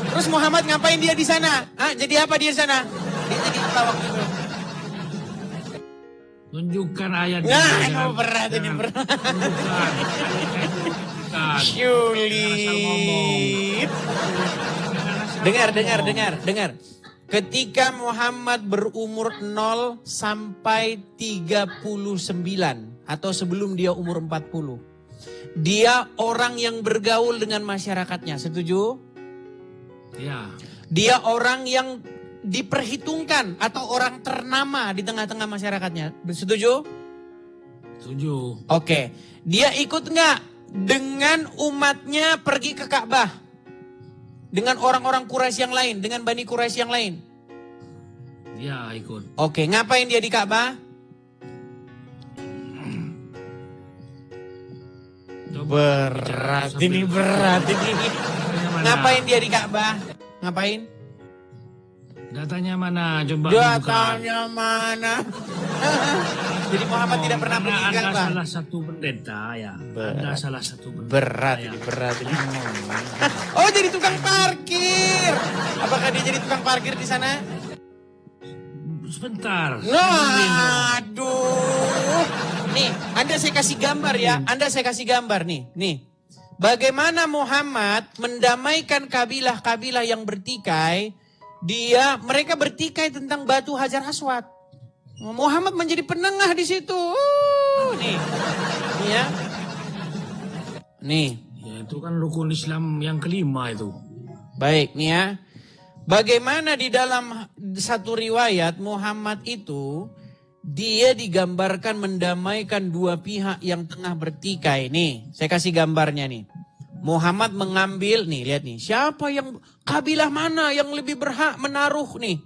Terus Muhammad ngapain dia di sana? Jadi apa dia di sana? Dia jadi apa waktu itu? Tunjukkan ayat. Nah, berat ini berat. Sulit. Dengar. Ketika Muhammad berumur 0 sampai 39 atau sebelum dia umur 40. Dia orang yang bergaul dengan masyarakatnya, setuju? Ya. Dia orang yang diperhitungkan atau orang ternama di tengah-tengah masyarakatnya. Setuju? Setuju. Oke. Dia ikut nggak dengan umatnya pergi ke Ka'bah? Dengan orang-orang Quraisy yang lain, dengan Bani Quraisy yang lain? Ya, ikut. Oke, ngapain dia di Ka'bah? Berat ini. Ngapain dia di Ka'bah? Ngapain? Datanya mana? Coba Datanya mana? Jadi Muhammad tidak pernah pergi ke Ka'bah. Salah satu pendeta ya. Ada salah satu pendeta. Berat ini. Oh, jadi tukang parkir. Apakah dia jadi tukang parkir di sana? Sebentar. Nah, aduh. Nih, Anda saya kasih gambar ya. Nih. Bagaimana Muhammad mendamaikan kabilah-kabilah yang bertikai. Mereka bertikai tentang batu Hajar Aswad. Muhammad menjadi penengah di situ. Nih ya. Nih. Ya itu kan rukun Islam yang kelima itu. Baik nih ya. Bagaimana di dalam satu riwayat Muhammad itu dia digambarkan mendamaikan dua pihak yang tengah bertikai. Nih, saya kasih gambarnya nih. Muhammad mengambil, nih lihat nih, siapa yang, kabilah mana yang lebih berhak menaruh nih.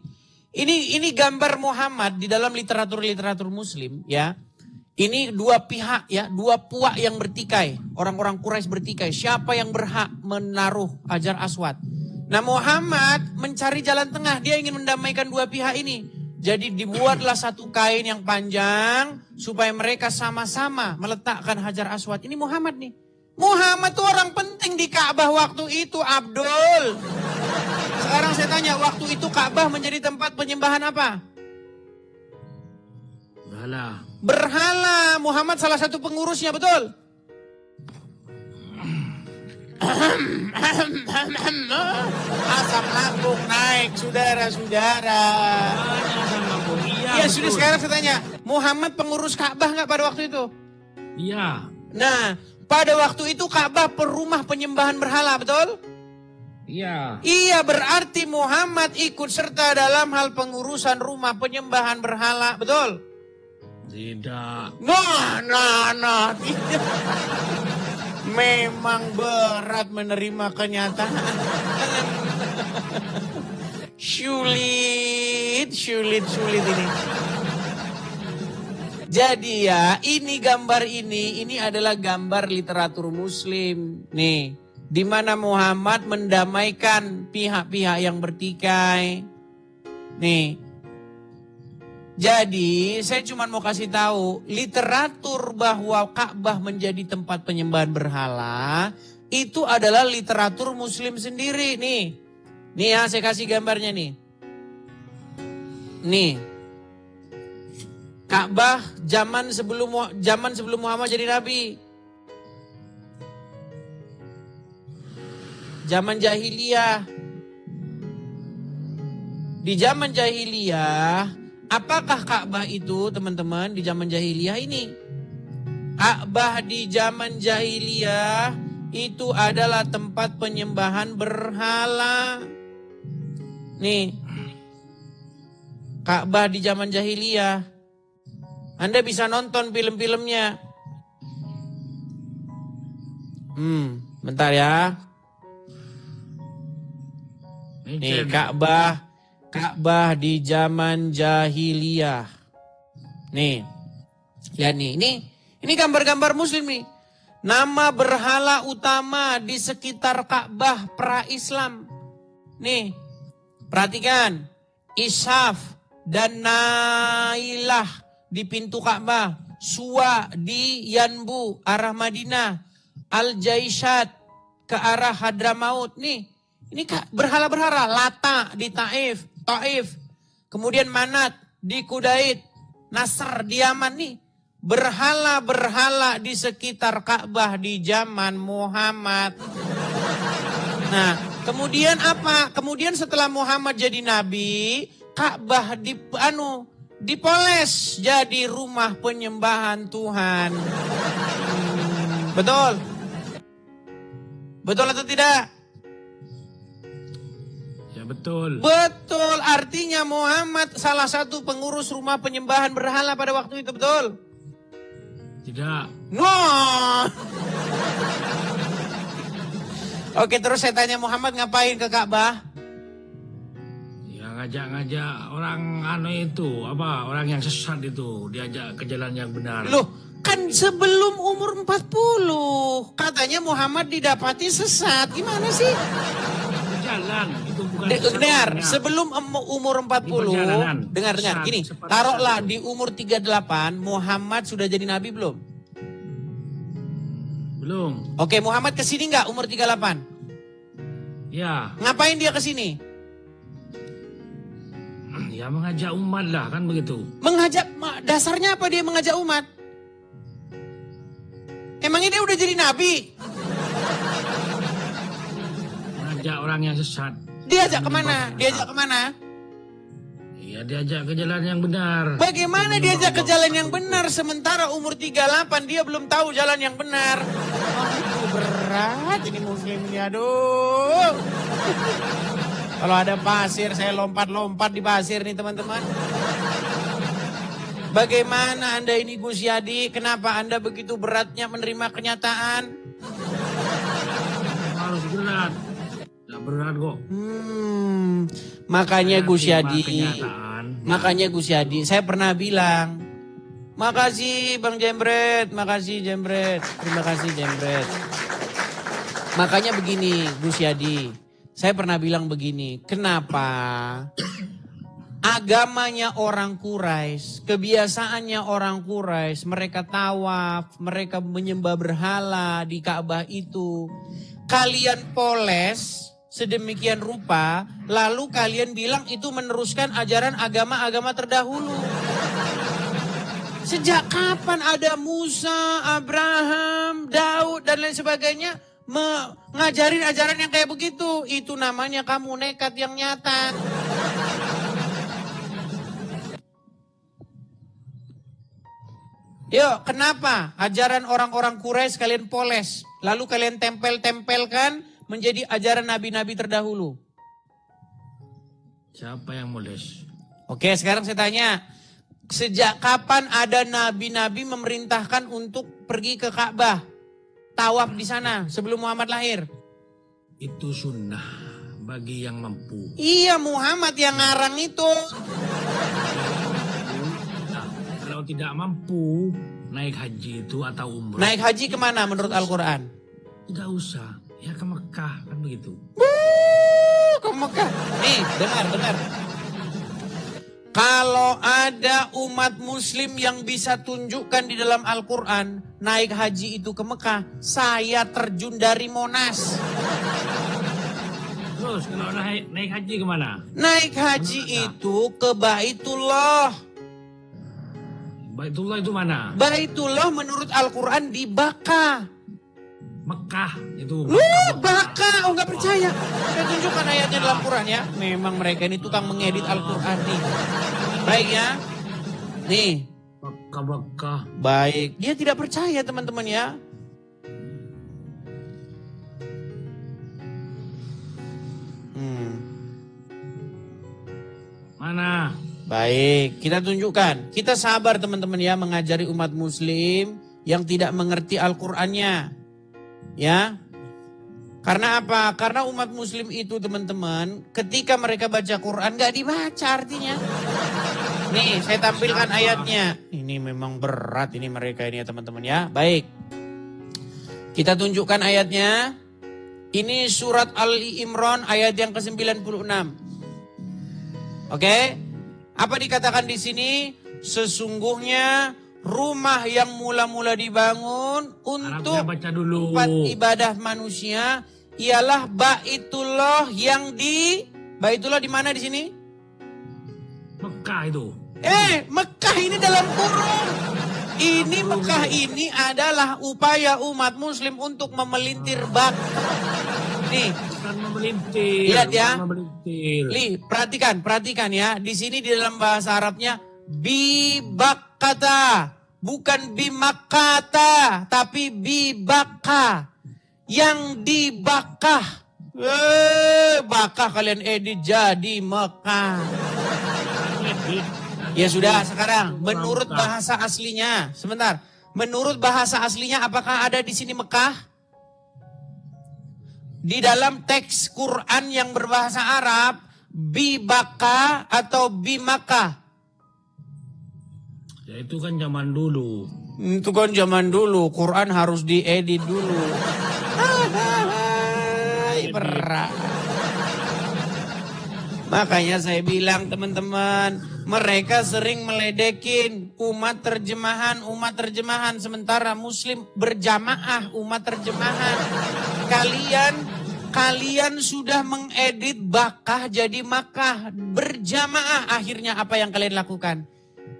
Ini gambar Muhammad di dalam literatur Muslim ya. Ini dua pihak ya, dua puak yang bertikai. Orang-orang Quraisy bertikai. Siapa yang berhak menaruh Hajar Aswad? Nah Muhammad mencari jalan tengah. Dia ingin mendamaikan dua pihak ini. Jadi dibuatlah satu kain yang panjang. Supaya mereka sama-sama meletakkan Hajar Aswad. Ini Muhammad nih. Muhammad tuh orang penting di Ka'bah waktu itu, Abdul. Sekarang saya tanya, waktu itu Ka'bah menjadi tempat penyembahan apa? Berhala. Berhala. Muhammad salah satu pengurusnya, betul? Asam lambung naik, saudara-saudara. Iya, sudah sekarang saya tanya. Muhammad pengurus Ka'bah nggak pada waktu itu? Iya. Nah, pada waktu itu Ka'bah rumah penyembahan berhala, betul? Iya. Iya, berarti Muhammad ikut serta dalam hal pengurusan rumah penyembahan berhala, betul? Tidak. Nah, tidak. Memang berat menerima kenyataan. Sulit ini. Jadi ya, ini gambar ini adalah gambar literatur Muslim. Nih, di mana Muhammad mendamaikan pihak-pihak yang bertikai. Nih. Jadi, saya cuma mau kasih tahu, literatur bahwa Ka'bah menjadi tempat penyembahan berhala, itu adalah literatur Muslim sendiri. Nih ya, saya kasih gambarnya nih. Nih. Ka'bah zaman sebelum Muhammad jadi nabi. Zaman jahiliyah. Di zaman jahiliyah, apakah Ka'bah itu, teman-teman, di zaman jahiliyah ini? Ka'bah di zaman jahiliyah itu adalah tempat penyembahan berhala. Nih. Ka'bah di zaman jahiliyah. Anda bisa nonton film-filmnya. Bentar ya. Nih, Ka'bah di zaman jahiliyah. Nih. Lihat nih, ini gambar-gambar Muslim nih. Nama berhala utama di sekitar Ka'bah pra-Islam. Nih. Perhatikan. Ishaf dan Nailah di pintu Ka'bah. Suwa di Yanbu arah Madinah. Al-Jaishat ke arah Hadramaut. Nih. Ini berhala-berhala. Lata di Taif. Kemudian Manat di Kudait, Nasr di Yaman nih. Berhala-berhala di sekitar Ka'bah di zaman Muhammad. Nah, kemudian apa? Kemudian setelah Muhammad jadi nabi, Ka'bah dipoles jadi rumah penyembahan Tuhan. Betul? Betul atau tidak? Betul. Betul, artinya Muhammad salah satu pengurus rumah penyembahan berhala pada waktu itu, betul? Tidak. No. Oke, terus saya tanya, Muhammad ngapain ke Ka'bah? Ya ngajak-ngajak orang orang yang sesat itu, diajak ke jalan yang benar. Loh, kan sebelum umur 40, katanya Muhammad didapati sesat. Gimana sih? Jalan itu bukan dengar, sebelum umur 40, dengar, gini, taruhlah di umur 38, Muhammad sudah jadi nabi belum? Belum. Oke, Muhammad kesini nggak umur 38? Ya. Ngapain dia kesini? Ya mengajak umat lah, kan begitu. Mengajak, dasarnya apa dia mengajak umat? Emangnya dia udah jadi nabi? Mengajak orang yang sesat. Diajak kemana? Diajak kemana? Ya diajak ke jalan yang benar. Bagaimana diajak ke jalan yang benar sementara umur 38 dia belum tahu jalan yang benar? Oh, berat ini Muslim ini, aduh. Kalau ada pasir saya lompat-lompat di pasir nih teman-teman. Bagaimana Anda ini Gus Yadi? Kenapa Anda begitu beratnya menerima kenyataan? Harus berat. Tidak berat kok. Makanya Gus Yadi, saya pernah bilang, Makasih Bang Jembret, makasih Jembret. Terima kasih Jembret. Makanya begini Gus Yadi, saya pernah bilang begini, kenapa agamanya orang Quraisy, kebiasaannya orang Quraisy, mereka tawaf, mereka menyembah berhala di Ka'bah itu. Kalian poles sedemikian rupa, lalu kalian bilang itu meneruskan ajaran agama-agama terdahulu. Sejak kapan ada Musa, Abraham, Daud dan lain sebagainya ngajarin ajaran yang kayak begitu? Itu namanya kamu nekat yang nyata. Yuk, kenapa ajaran orang-orang Quraisy kalian poles, lalu kalian tempel-tempelkan menjadi ajaran nabi-nabi terdahulu? Siapa yang moles? Oke, sekarang saya tanya. Sejak kapan ada nabi-nabi memerintahkan untuk pergi ke Ka'bah? Tawaf di sana sebelum Muhammad lahir? Itu sunnah bagi yang mampu. Iya, Muhammad yang ngarang itu. Nah, kalau tidak mampu naik haji itu atau umrah. Naik haji kemana menurut Al-Quran? Tidak usah, ya ke Mekah kan begitu. Ke Mekah. Nih, dengar. Kalau ada umat muslim yang bisa tunjukkan di dalam Al-Quran, naik haji itu ke Mekah, saya terjun dari Monas. Terus kalau naik haji kemana? Naik haji itu ke Baitullah. Baitullah itu mana? Baitullah menurut Al-Quran di Baka. Mekah itu. Baka, oh nggak percaya. Saya tunjukkan ayatnya dalam Quran ya. Memang mereka ini tukang mengedit Al-Quran nih. Baik ya. Nih. Baka. Baik. Dia tidak percaya teman-teman ya. Mana? Baik, kita tunjukkan. Kita sabar teman-teman ya mengajari umat muslim yang tidak mengerti Al-Qur'annya. Ya. Karena apa? Karena umat muslim itu teman-teman, ketika mereka baca Quran gak dibaca artinya. Nih, saya tampilkan ayatnya. Ini memang berat ini mereka ini ya teman-teman ya. Baik. Kita tunjukkan ayatnya. Ini surat Ali Imran ayat yang ke-96. Oke? Apa dikatakan di sini? Sesungguhnya rumah yang mula-mula dibangun untuk tempat ibadah manusia ialah Baitullah yang Baitullah di mana di sini? Mekah itu. Mekah ini dalam kurung. Ini Mekah ini adalah upaya umat muslim untuk memelintir Baka. Nih, bukan memelintir. Lihat ya. Memelintir. Perhatikan ya. Di sini di dalam bahasa Arabnya bibakata, bukan bimakata, tapi bibaka, yang dibakah. Bakah kalian edit jadi Mekah. Ya sudah, sekarang menurut bahasa aslinya, sebentar. Menurut bahasa aslinya apakah ada di sini Mekah? Di dalam teks Quran yang berbahasa Arab, bibaka atau bimaka? Ya itu kan zaman dulu. Itu kan zaman dulu, Quran harus diedit dulu. Berat. Makanya saya bilang teman-teman, mereka sering meledekin umat terjemahan sementara muslim berjamaah umat terjemahan. Kalian sudah mengedit Bakah jadi Makkah berjamaah. Akhirnya apa yang kalian lakukan?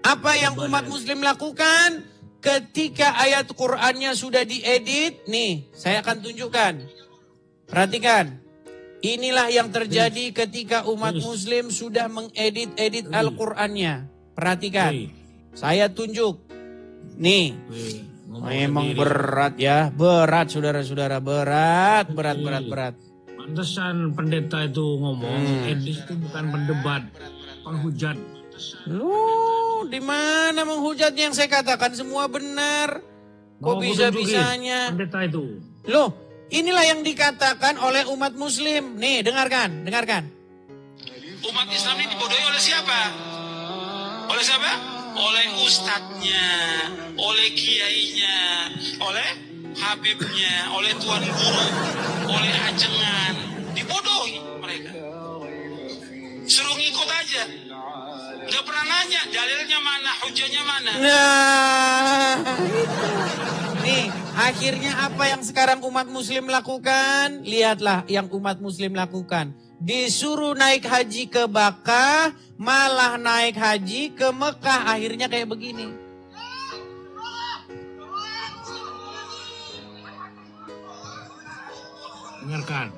Apa yang umat muslim lakukan ketika ayat Qur'annya sudah diedit? Nih, saya akan tunjukkan. Perhatikan. Inilah yang terjadi ketika umat muslim sudah mengedit-edit Al-Qur'annya. Perhatikan. Saya tunjuk. Nih. Memang berat ya. Berat saudara-saudara. Berat. Pantesan pendeta itu ngomong, edit itu bukan pendebat, penghujat. Loh, di mana menghujat yang saya katakan semua benar? Kok bisa-bisanya? Pendeta itu. Loh, inilah yang dikatakan oleh umat muslim. Nih, dengarkan. Umat Islam ini dibodohi oleh siapa? Oleh siapa? oleh ustadznya, oleh kiainya, oleh habibnya, oleh tuan guru, oleh ajengan. Dibodohi mereka. Suruh ngikut aja. Gak pernah nanya dalilnya mana, hujahnya mana. Nah, itu. Nih, akhirnya apa yang sekarang umat muslim lakukan? Lihatlah yang umat muslim lakukan. Disuruh naik haji ke Bakkah, malah naik haji ke Mekah. Akhirnya kayak begini. Dengarkan,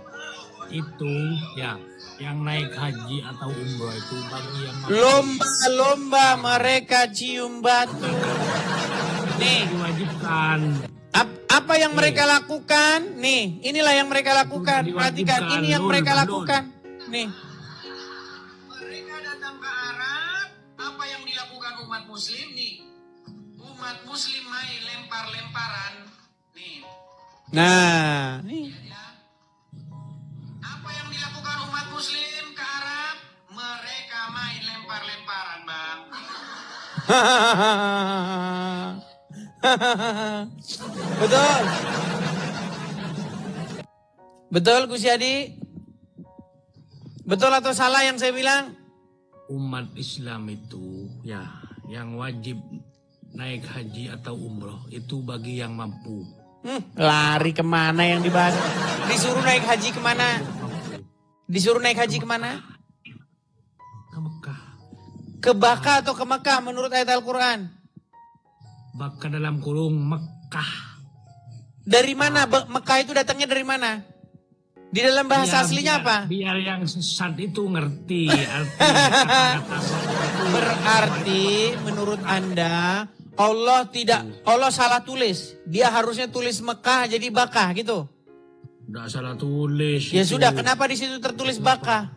itu ya yang naik haji atau umroh itu bagi yang lomba-lomba mereka cium batu. Nih, diwajibkan. Apa yang mereka lakukan? Nih, inilah yang mereka lakukan. Perhatikan, ini yang mereka lakukan. Nih. Mereka datang ke Arab, apa yang dilakukan umat muslim nih? Umat muslim main lempar-lemparan. Nih. Nah, nih. Apa yang dilakukan umat muslim ke Arab? Mereka main lempar-lemparan, Bang. Betul. Betul Gus Yadi? Betul atau salah yang saya bilang? Umat Islam itu ya yang wajib naik haji atau umroh itu bagi yang mampu. Lari kemana yang dibahas? Disuruh naik haji kemana? Disuruh naik haji kemana? Ke Mekah. Ke Bakkah atau ke Mekah menurut ayat Al-Quran? Bakkah dalam kurung Mekah. Dari mana? Mekah itu datangnya dari mana? Di dalam bahasa aslinya apa? Biar yang sesat itu ngerti arti Berarti menurut Anda Allah salah tulis. Dia harusnya tulis Mekah jadi Bakkah gitu. Udah salah tulis. Ya sudah, kenapa di situ tertulis Bakkah?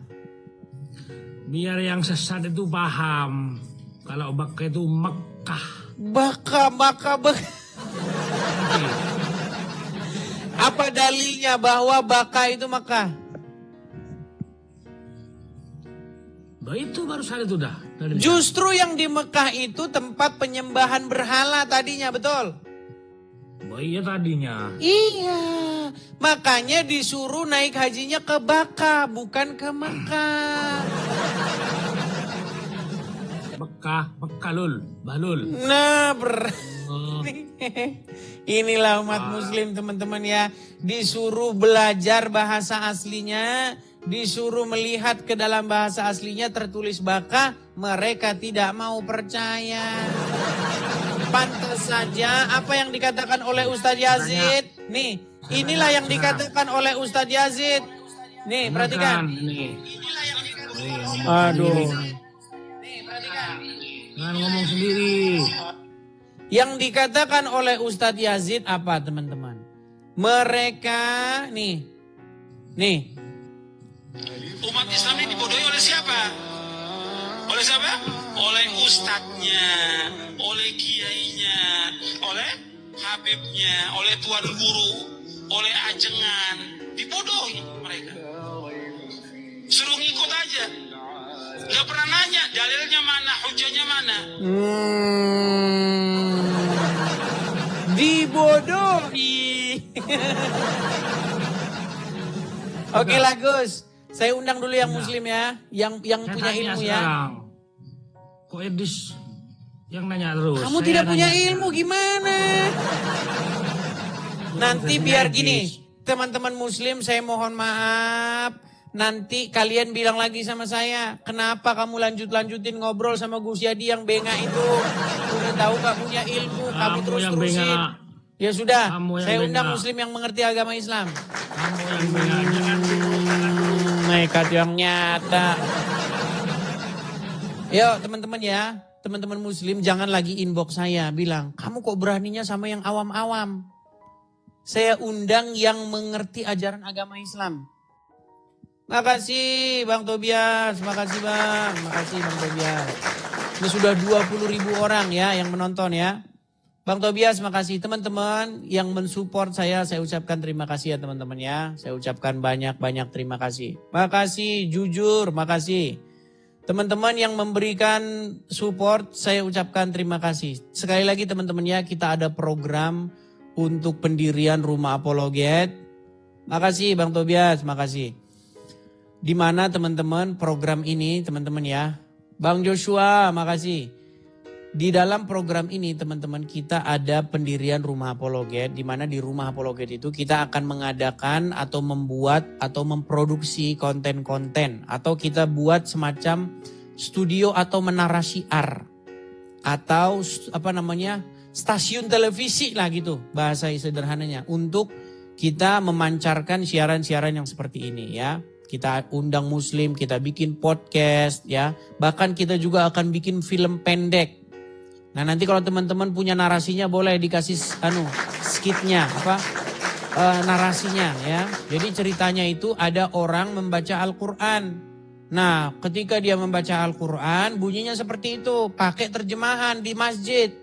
Biar yang sesat itu paham. Kalau Bakkah itu Mekah. Bakkah. Apa dalilnya bahwa Bakkah itu Mekah? Bah itu baru saja itu dah. Justru yang di Mekah itu tempat penyembahan berhala tadinya, betul? Bah iya tadinya. Iya, makanya disuruh naik hajinya ke Bakkah, bukan ke Mekah. Bahlul. Nah, inilah umat muslim teman-teman ya. Disuruh belajar bahasa aslinya, disuruh melihat ke dalam bahasa aslinya tertulis Bakkah, mereka tidak mau percaya. Pantas saja apa yang dikatakan oleh Ustadz Yazid. Nih, inilah yang dikatakan oleh Ustadz Yazid. Nih, perhatikan. Aduh. Jangan ngomong sendiri. Yang dikatakan oleh Ustadz Yazid apa teman-teman? Mereka nih. Umat Islam ini dibodohi oleh siapa? Oleh siapa? Oleh ustadznya, oleh kiainya, oleh habibnya, oleh tuan guru, oleh ajengan. Dibodohi mereka. Suruh ngikut aja. Gak pernah nanya dalilnya mana, hujahnya mana. Dibodohi. Oke lah Gus, saya undang dulu yang muslim ya, yang punya ilmu ya. Kok Edis yang nanya terus? Kamu tidak punya ilmu gimana? Nanti biar gini, teman-teman muslim saya mohon maaf. Nanti kalian bilang lagi sama saya, kenapa kamu lanjutin ngobrol sama Gus Yadi yang bengak itu? Udah tahu gak punya ilmu, kamu terus-terusin. Ya sudah, saya undang muslim yang mengerti agama Islam. Kamu yang bengak, jangan nekat yang nyata. Yuk teman-teman ya, teman-teman muslim jangan lagi inbox saya bilang, kamu kok beraninya sama yang awam-awam? Saya undang yang mengerti ajaran agama Islam. Makasih Bang Tobias, makasih Bang Tobias. Ini sudah 20.000 orang ya yang menonton ya. Bang Tobias makasih, teman-teman yang mensupport saya ucapkan terima kasih ya teman-teman ya. Saya ucapkan banyak-banyak terima kasih. Makasih, jujur, makasih. Teman-teman yang memberikan support, saya ucapkan terima kasih. Sekali lagi teman-teman ya, kita ada program untuk pendirian rumah apologet. Makasih Bang Tobias, makasih. Di mana teman-teman program ini teman-teman ya. Bang Joshua, makasih. Di dalam program ini teman-teman kita ada pendirian rumah apologet. Di mana di rumah apologet itu kita akan mengadakan atau membuat atau memproduksi konten-konten. Atau kita buat semacam studio atau menara syiar. Atau stasiun televisi lah gitu bahasa sederhananya. Untuk kita memancarkan siaran-siaran yang seperti ini ya. Kita undang muslim, kita bikin podcast ya. Bahkan kita juga akan bikin film pendek. Nah nanti kalau teman-teman punya narasinya boleh dikasih skitnya narasinya ya. Jadi ceritanya itu ada orang membaca Al-Quran. Nah ketika dia membaca Al-Quran bunyinya seperti itu. Pakai terjemahan di masjid.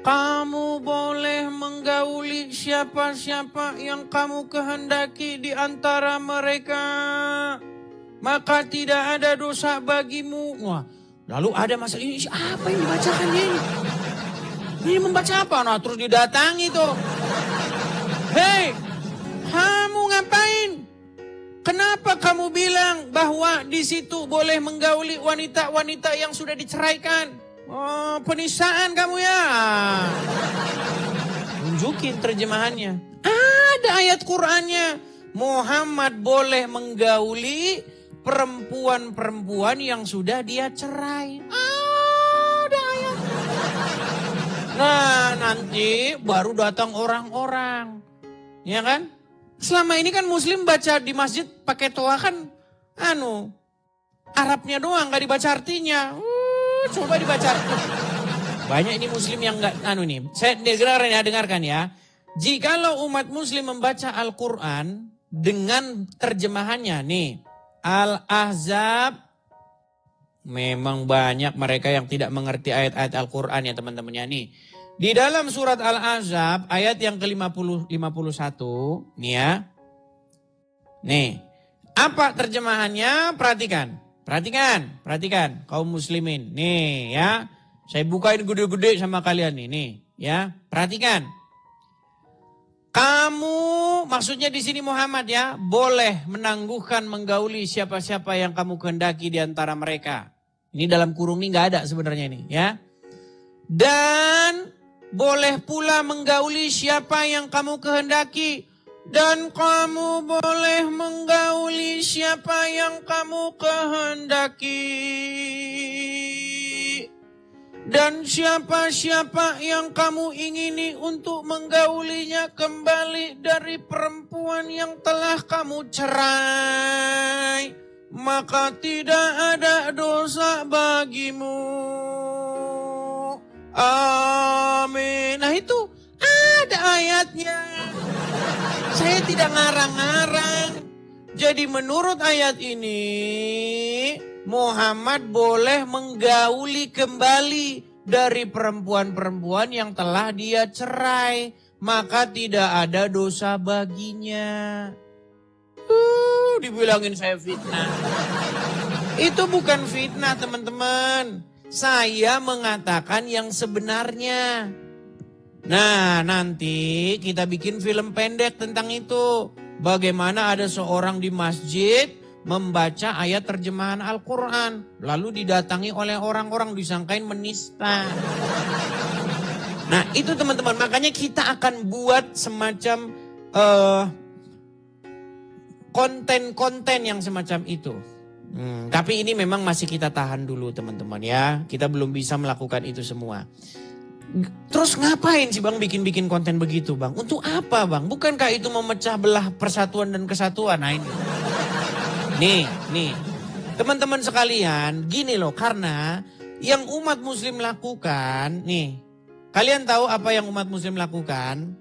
Kamu boleh menggauli siapa-siapa yang kamu kehendaki di antara mereka. Maka tidak ada dosa bagimu. Wah. Lalu ada masalah ini, apa yang dibacakan ini? Ini membaca apa? Nah terus didatangi tuh. Hei, kamu ngapain? Kenapa kamu bilang bahwa di situ boleh menggauli wanita-wanita yang sudah diceraikan? Oh, penistaan kamu ya. Tunjukin terjemahannya. Ada ayat Qur'annya. Muhammad boleh menggauli perempuan-perempuan yang sudah dia cerai. Ada ayat. Nah nanti baru datang orang-orang. Ya kan? Selama ini kan muslim baca di masjid pakai toa kan Arabnya doang gak dibaca artinya. Coba dibaca artinya. Banyak ini muslim yang gak nih. Saya dengarkan ya. Jikalau umat muslim membaca Al-Quran dengan terjemahannya nih. Al-Ahzab, memang banyak mereka yang tidak mengerti ayat-ayat Al-Quran ya teman-temannya nih. Di dalam surat Al-Ahzab ayat yang ke-51 nih ya. Nih, apa terjemahannya? Perhatikan kaum muslimin. Nih ya, saya bukain gede-gede sama kalian nih ya. Perhatikan. Kamu, maksudnya di sini Muhammad ya, boleh menangguhkan menggauli siapa-siapa yang kamu kehendaki di antara mereka. Ini dalam kurung ini nggak ada sebenarnya ini ya. Dan boleh pula menggauli siapa yang kamu kehendaki. Dan kamu boleh menggauli siapa yang kamu kehendaki. Dan siapa-siapa yang kamu ingini untuk menggaulinya kembali dari perempuan yang telah kamu cerai, maka tidak ada dosa bagimu. Amin. Nah itu ada ayatnya. Saya tidak ngarang-ngarang. Jadi menurut ayat ini, Muhammad boleh menggauli kembali dari perempuan-perempuan yang telah dia cerai. Maka tidak ada dosa baginya. Dibilangin saya fitnah. Itu bukan fitnah teman-teman. Saya mengatakan yang sebenarnya. Nah nanti kita bikin film pendek tentang itu. Bagaimana ada seorang di masjid membaca ayat terjemahan Al-Quran. Lalu didatangi oleh orang-orang disangkain menista. Nah itu teman-teman, makanya kita akan buat semacam konten-konten yang semacam itu. Tapi ini memang masih kita tahan dulu teman-teman ya. Kita belum bisa melakukan itu semua. Terus ngapain sih Bang bikin-bikin konten begitu Bang? Untuk apa Bang? Bukankah itu memecah belah persatuan dan kesatuan? Nah ini. Nih. Teman-teman sekalian, gini loh. Karena yang umat muslim lakukan, nih. Kalian tahu apa yang umat muslim lakukan?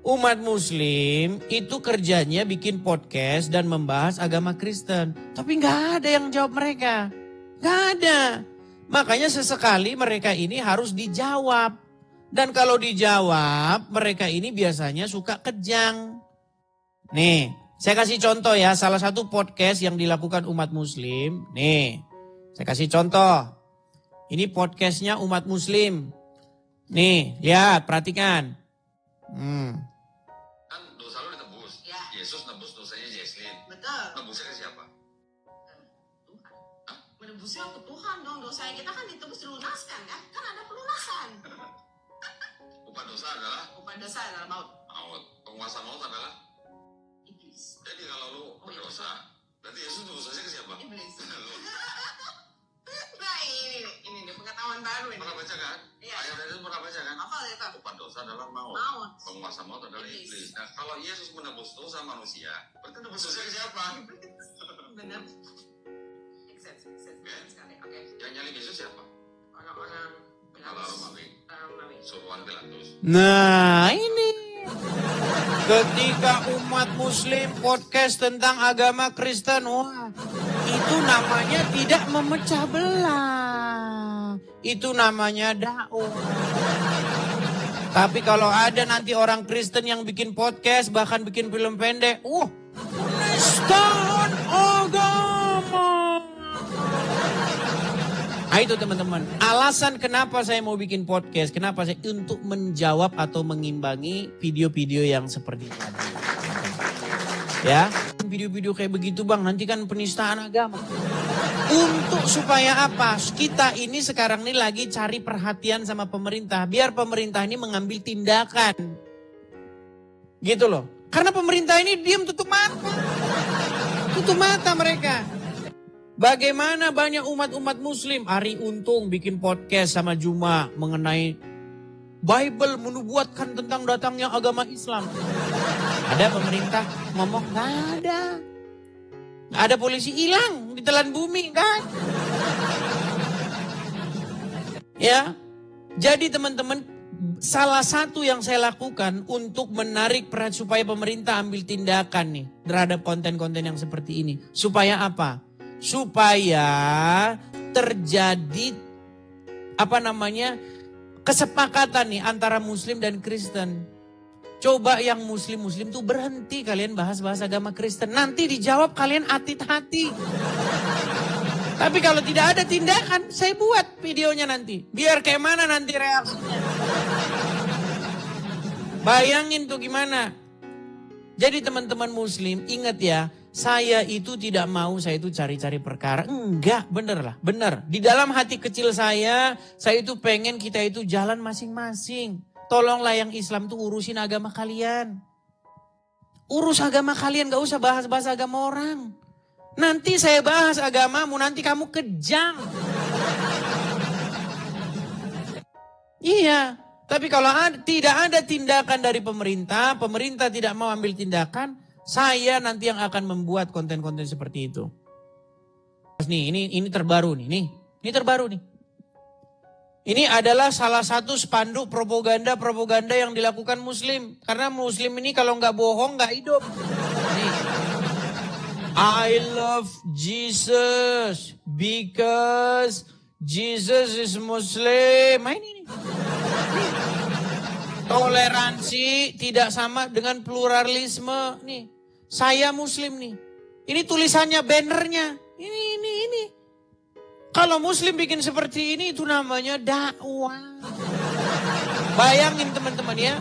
Umat muslim itu kerjanya bikin podcast dan membahas agama Kristen. Tapi gak ada yang jawab mereka. Gak ada. Makanya sesekali mereka ini harus dijawab. Dan kalau dijawab, mereka ini biasanya suka kejang. Nih, saya kasih contoh ya, salah satu podcast yang dilakukan umat muslim. Nih, Saya kasih contoh. Ini podcastnya umat muslim. Nih, lihat, perhatikan. Kan dosa lu ditebus. Yesus nebus dosanya Jesslyn. Betul. Nebusnya ke siapa? Tuhan. Menebusnya ke Tuhan dong. Dosa kita kan ditebus dilunaskan kan? Kan ada pelunasan. Upah dosa adalah? Upah dosa adalah maut. Maut. Penguasa maut adalah? Iblis. Jadi kalau lu berdosa, berarti Yesus nebus dosanya ke siapa? Iblis. Nah ini pengetahuan baru ini. Pernah baca kan? Iya. Ayat itu pernah baca kan? Apa itu? Upah dosa adalah maut. Maut. Penguasa maut adalah iblis. Nah, kalau Yesus menebus dosa manusia, berarti nebus dosa ke siapa? Benar. Make sense sekali. Oke. Yang nyalip Yesus siapa? Orang-orang Kepala Romawi. Suruhan Pilatus. Nah, ini. Ketika umat muslim podcast tentang agama Kristen, wah, itu namanya tidak memecah belah. Itu namanya dakwah. Tapi kalau ada nanti orang Kristen yang bikin podcast, bahkan bikin film pendek, penistaan agama. Nah itu teman-teman, alasan kenapa saya mau bikin podcast, kenapa saya untuk menjawab atau mengimbangi video-video yang seperti ini. Ya, video-video kayak begitu bang, nanti kan penistaan agama. Untuk supaya apa? Kita ini sekarang ini lagi cari perhatian sama pemerintah, biar pemerintah ini mengambil tindakan. Gitu loh, karena pemerintah ini diam tutup mata mereka. Bagaimana banyak umat-umat muslim, Ari Untung bikin podcast sama Juma mengenai Bible menubuatkan tentang datangnya agama Islam. Ada pemerintah ngomong, nggak ada. Nggak ada polisi hilang, ditelan bumi, kan? Ya, jadi teman-teman, salah satu yang saya lakukan untuk menarik perhatian supaya pemerintah ambil tindakan nih terhadap konten-konten yang seperti ini. Supaya apa? Supaya terjadi kesepakatan nih antara Muslim dan Kristen. Coba yang Muslim tuh berhenti kalian bahas-bahas agama Kristen. Nanti dijawab kalian hati-hati. Tapi kalau tidak ada tindakan, saya buat videonya nanti. Biar kayak mana nanti reaksinya. Bayangin tuh gimana. Jadi teman-teman Muslim ingat ya. Saya itu tidak mau saya itu cari-cari perkara. Enggak, bener. Di dalam hati kecil saya itu pengen kita itu jalan masing-masing. Tolonglah yang Islam tuh urusin agama kalian. Urus agama kalian, gak usah bahas-bahas agama orang. Nanti saya bahas agamamu, nanti kamu kejam. Iya, tapi kalau tidak ada tindakan dari pemerintah tidak mau ambil tindakan, saya nanti yang akan membuat konten-konten seperti itu. Nih, ini terbaru nih. Ini terbaru nih. Ini adalah salah satu spanduk propaganda yang dilakukan Muslim. Karena Muslim ini kalau nggak bohong nggak hidup. Nih. I love Jesus because Jesus is Muslim. Nah, ini. Toleransi tidak sama dengan pluralisme. Nih, saya Muslim nih. Ini tulisannya, bannernya. Ini. Kalau Muslim bikin seperti ini itu namanya dakwah. Bayangin teman-teman ya.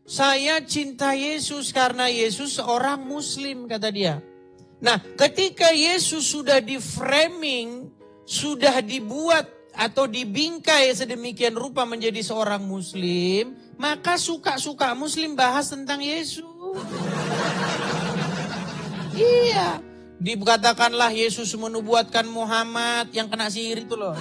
Saya cinta Yesus karena Yesus seorang Muslim kata dia. Nah, ketika Yesus sudah di-framing, sudah dibuat atau dibingkai sedemikian rupa menjadi seorang Muslim, maka suka-suka Muslim bahas tentang Yesus. Iya. Dikatakanlah Yesus menubuatkan Muhammad yang kena sihir itu loh.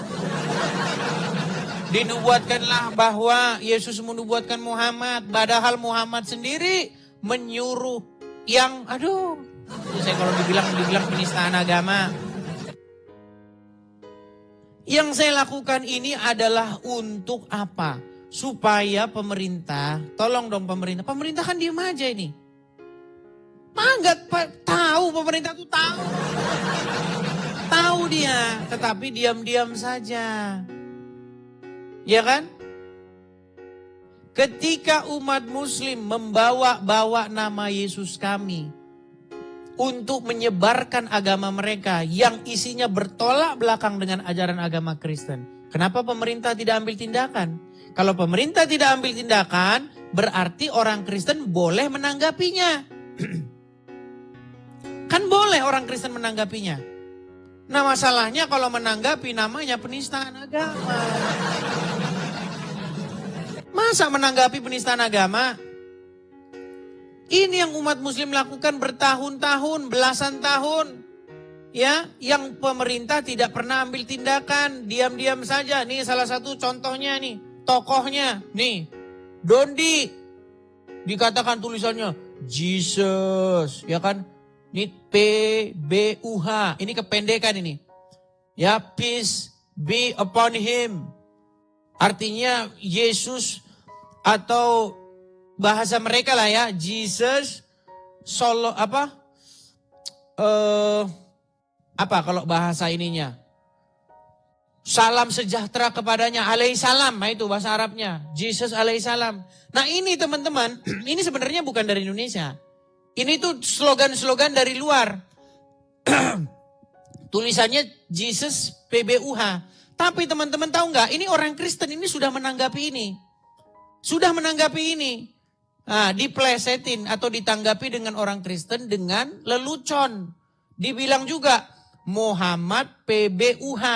Dinubuatkanlah bahwa Yesus menubuatkan Muhammad. Padahal Muhammad sendiri menyuruh yang, itu saya kalau dibilang penistaan agama. Yang saya lakukan ini adalah untuk apa? Supaya pemerintah, tolong dong pemerintah. Pemerintah kan diem aja ini. Enggak tahu, pemerintah tuh tahu. Tahu dia, tetapi diam-diam saja. Ya kan? Ketika umat Muslim membawa nama Yesus kami untuk menyebarkan agama mereka yang isinya bertolak belakang dengan ajaran agama Kristen. Kenapa pemerintah tidak ambil tindakan? Kalau pemerintah tidak ambil tindakan, berarti orang Kristen boleh menanggapinya. Kan boleh orang Kristen menanggapinya. Nah masalahnya kalau menanggapi namanya penistaan agama. Masa menanggapi penistaan agama? Ini yang umat muslim lakukan bertahun-tahun, belasan tahun. Ya, yang pemerintah tidak pernah ambil tindakan, diam-diam saja. Nih salah satu contohnya nih, tokohnya. Nih, Dondi. Dikatakan tulisannya, Jesus. Ya kan? Ini PBUH, ini kependekan ini. Ya, peace be upon him. Artinya Yesus atau bahasa mereka lah ya, Jesus solo apa kalau bahasa ininya, salam sejahtera kepadanya, alaihissalam, nah itu bahasa Arabnya, Jesus alaihissalam. Nah ini teman-teman, ini sebenarnya bukan dari Indonesia, ini tuh slogan-slogan dari luar. Tulisannya Jesus PBUH, tapi teman-teman tahu nggak, ini orang Kristen ini sudah menanggapi ini, Nah, diplesetin atau ditanggapi dengan orang Kristen dengan lelucon. Dibilang juga Muhammad PBUH.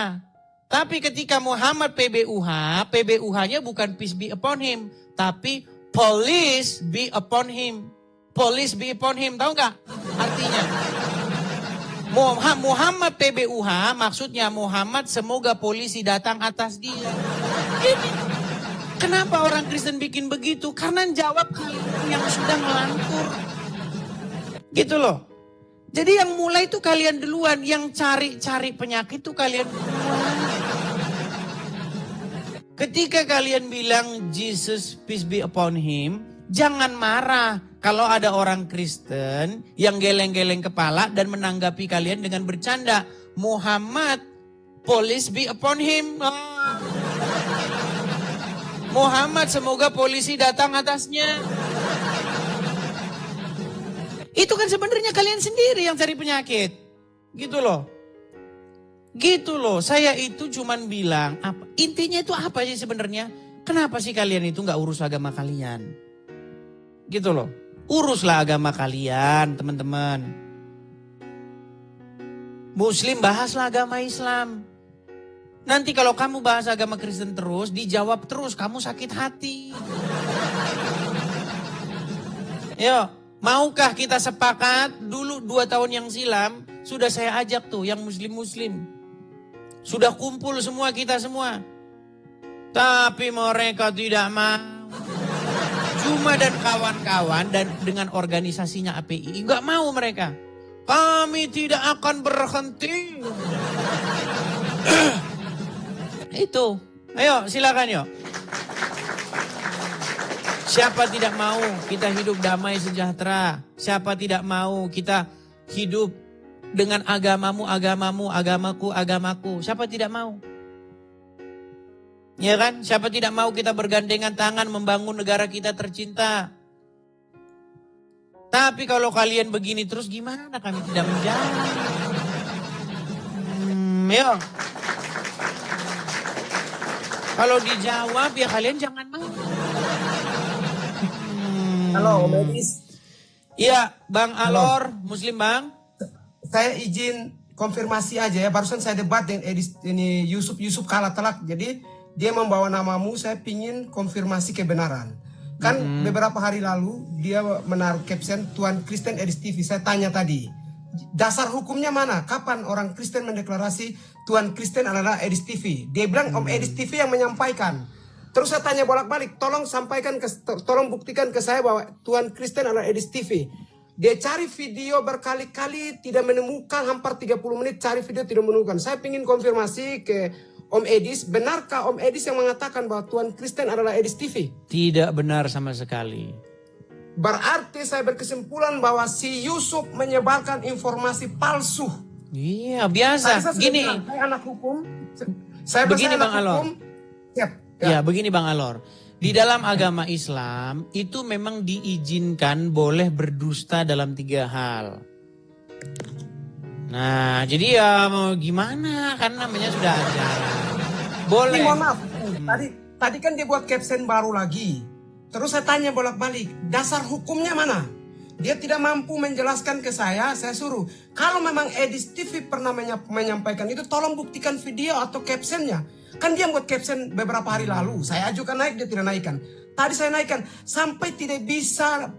Tapi ketika Muhammad PBUH-nya bukan peace be upon him, tapi police be upon him. Police be upon him, tahu nggak artinya? Muhammad PBUH maksudnya Muhammad semoga polisi datang atas dia. Kenapa orang Kristen bikin begitu? Karena jawab kalian yang sudah melantur. Gitu loh. Jadi yang mulai itu kalian duluan. Yang cari penyakit itu kalian duluan. Ketika kalian bilang Jesus peace be upon him, jangan marah kalau ada orang Kristen yang geleng-geleng kepala dan menanggapi kalian dengan bercanda. Muhammad police be upon him. Muhammad semoga polisi datang atasnya. Itu kan sebenarnya kalian sendiri yang cari penyakit. Gitu loh. Saya itu cuman bilang, intinya itu apa sih sebenarnya? Kenapa sih kalian itu gak urus agama kalian? Gitu loh. Uruslah agama kalian, teman-teman. Muslim bahaslah agama Islam. Nanti kalau kamu bahas agama Kristen terus, dijawab terus, kamu sakit hati. Yo, maukah kita sepakat? Dulu 2 tahun yang silam, sudah saya ajak tuh yang muslim-muslim. Sudah kumpul semua kita semua. Tapi mereka tidak mau. Juma dan kawan-kawan dan dengan organisasinya API, enggak mau mereka. Kami tidak akan berhenti. Itu, ayo silakan yuk. Siapa tidak mau kita hidup damai sejahtera? Siapa tidak mau kita hidup dengan agamamu, agamaku? Siapa tidak mau? Ya kan? Siapa tidak mau kita bergandengan tangan membangun negara kita tercinta? Tapi kalau kalian begini terus gimana kami tidak menjawab? Yuk. Kalau dijawab ya kalian jangan mau. Halo, Medis. Iya, Bang Alor, Muslim Bang. Saya izin konfirmasi aja ya. Barusan saya debat dengan ini Yusuf kalah telak. Jadi dia membawa namamu. Saya pingin konfirmasi kebenaran. Kan beberapa hari lalu dia menaruh caption Tuhan Kristen Edis TV. Saya tanya tadi. Dasar hukumnya mana? Kapan orang Kristen mendeklarasi Tuhan Kristen adalah Edis TV? Dia bilang Om Edis TV yang menyampaikan. Terus saya tanya bolak-balik, tolong buktikan ke saya bahwa Tuhan Kristen adalah Edis TV. Dia cari video berkali-kali tidak menemukan, hampir 30 menit cari video tidak menemukan. Saya ingin konfirmasi ke Om Edis, benarkah Om Edis yang mengatakan bahwa Tuhan Kristen adalah Edis TV? Tidak benar sama sekali. Berarti saya berkesimpulan bahwa si Yusuf menyebarkan informasi palsu. Iya, biasa. Gini. Saya anak hukum. Begini Bang Alor. Siap. Ya, begini Bang Alor. Di dalam agama Islam itu memang diizinkan boleh berdusta dalam 3 hal. Nah, jadi ya mau gimana? Kan namanya sudah ajaran. Boleh. Ini mohon maaf. Tadi kan dia buat caption baru lagi. Terus saya tanya bolak-balik, dasar hukumnya mana? Dia tidak mampu menjelaskan ke saya suruh. Kalau memang Edis TV pernah menyampaikan itu, tolong buktikan video atau captionnya. Kan dia buat caption beberapa hari lalu. Saya ajukan naik, dia tidak naikkan. Tadi saya naikkan, sampai tidak bisa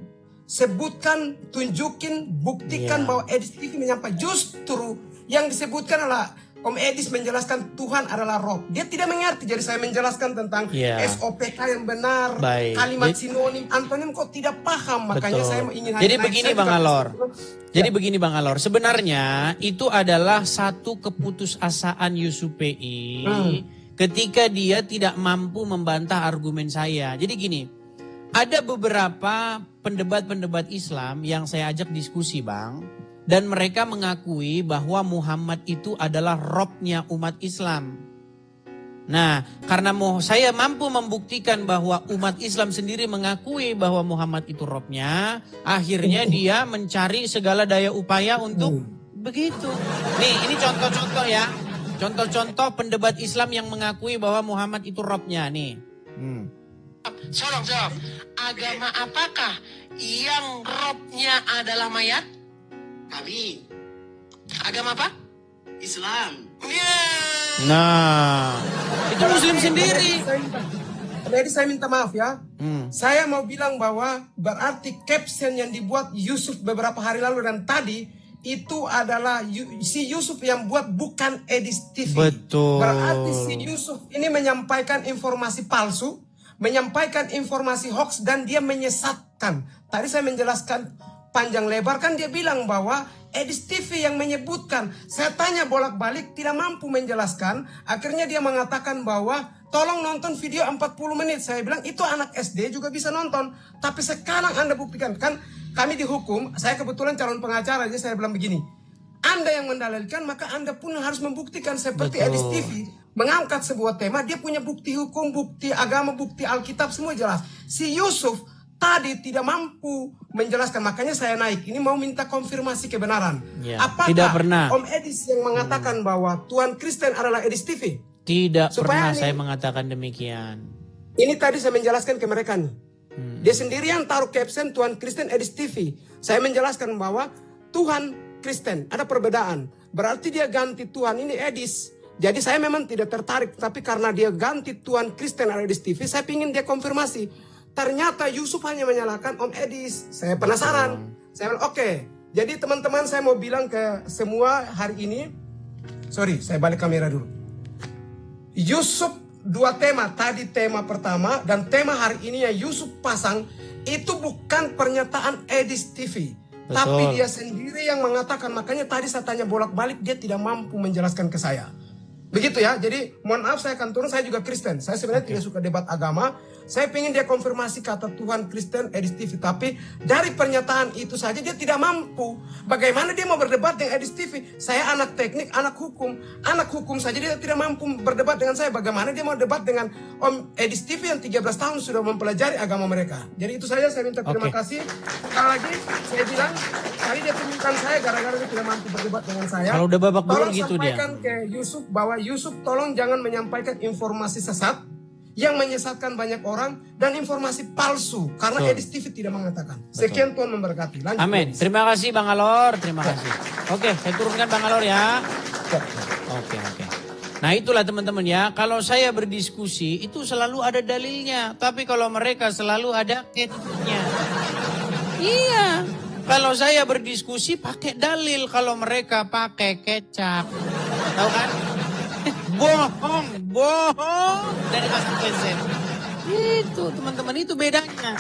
sebutkan, tunjukin, buktikan bahwa Edis TV menyampaikan. Justru yang disebutkan adalah Om Edis menjelaskan Tuhan adalah roh. Dia tidak mengerti, jadi saya menjelaskan tentang SOPK yang benar, kalimat sinonim, antonim kok tidak paham. Makanya saya ingin Jadi begini Bang Alor. Jadi begini Bang Alor, sebenarnya itu adalah satu keputusasaan Yusuf PI ketika dia tidak mampu membantah argumen saya. Jadi gini, ada beberapa pendebat-pendebat Islam yang saya ajak diskusi Bang. Dan mereka mengakui bahwa Muhammad itu adalah robnya umat Islam. Nah, karena saya mampu membuktikan bahwa umat Islam sendiri mengakui bahwa Muhammad itu robnya, akhirnya dia mencari segala daya upaya untuk begitu. Nih, ini contoh-contoh ya. Contoh-contoh pendebat Islam yang mengakui bahwa Muhammad itu robnya nih. Tolong jawab. Agama apakah yang robnya adalah mayat? Kami. Agama apa? Islam. Nah, itu Muslim sendiri. Jadi saya minta maaf ya. Saya mau bilang bahwa berarti caption yang dibuat Yusuf beberapa hari lalu dan tadi itu adalah si Yusuf yang buat, bukan Edis TV. Betul. Berarti si Yusuf ini menyampaikan informasi palsu, menyampaikan informasi hoax, dan dia menyesatkan. Tadi saya menjelaskan panjang lebar, kan dia bilang bahwa Edis TV yang menyebutkan. Saya tanya bolak-balik, tidak mampu menjelaskan. Akhirnya dia mengatakan bahwa tolong nonton video 40 menit. Saya bilang itu anak SD juga bisa nonton. Tapi sekarang Anda buktikan. Kan kami dihukum, saya kebetulan calon pengacara, jadi saya bilang begini. Anda yang mendalilkan, maka Anda pun harus membuktikan. Seperti Edis TV mengangkat sebuah tema, dia punya bukti hukum, bukti agama, bukti Alkitab, semua jelas. Si Yusuf tadi tidak mampu menjelaskan, makanya saya naik. Ini mau minta konfirmasi kebenaran. Apakah tidak pernah. Om Edis yang mengatakan bahwa Tuhan Kristen adalah Edis TV? Tidak pernah saya mengatakan demikian. Ini tadi saya menjelaskan ke mereka nih. Dia sendiri yang taruh caption Tuhan Kristen Edis TV. Saya menjelaskan bahwa Tuhan Kristen, ada perbedaan. Berarti dia ganti Tuhan ini Edis. Jadi saya memang tidak tertarik. Tapi karena dia ganti Tuhan Kristen Edis TV, saya ingin dia konfirmasi. Ternyata Yusuf hanya menyalahkan Om Edis. Saya penasaran. Saya bilang oke. Jadi teman-teman, saya mau bilang ke semua hari ini. Sorry, saya balik kamera dulu. Yusuf dua tema. Tadi tema pertama dan tema hari ini yang Yusuf pasang itu bukan pernyataan Edis TV. Betul. Tapi dia sendiri yang mengatakan. Makanya tadi saya tanya bolak-balik, dia tidak mampu menjelaskan ke saya. Begitu ya, jadi mohon maaf saya akan turun, saya juga Kristen. Saya sebenarnya tidak suka debat agama. Saya ingin dia konfirmasi kata Tuhan Kristen Edis TV. Tapi dari pernyataan itu saja dia tidak mampu. Bagaimana dia mau berdebat dengan Edis TV? Saya anak teknik, anak hukum. Anak hukum saja dia tidak mampu berdebat dengan saya. Bagaimana dia mau debat dengan Om Edis TV yang 13 tahun sudah mempelajari agama mereka. Jadi itu saja, saya minta terima kasih. Sekali lagi saya bilang, tadi dia tunjukkan saya gara-gara dia tidak mampu berdebat dengan saya. Kalau udah babak belur gitu dia. Tolong sampaikan ke Yusuf bahwa Yusuf tolong jangan menyampaikan informasi sesat yang menyesatkan banyak orang dan informasi palsu karena Edis TV tidak mengatakan. Sekian, Tuhan memberkati. Lanjut. Amin. Terima kasih Bang Alor, terima kasih. Oke, saya turunkan Bang Alor ya. Oke. Nah itulah teman-teman ya, kalau saya berdiskusi itu selalu ada dalilnya, tapi kalau mereka selalu ada kecapnya. Iya, kalau saya berdiskusi pakai dalil, kalau mereka pakai kecap. Tahu kan? Bohong dari masuk PZ. Itu teman-teman, itu bedanya.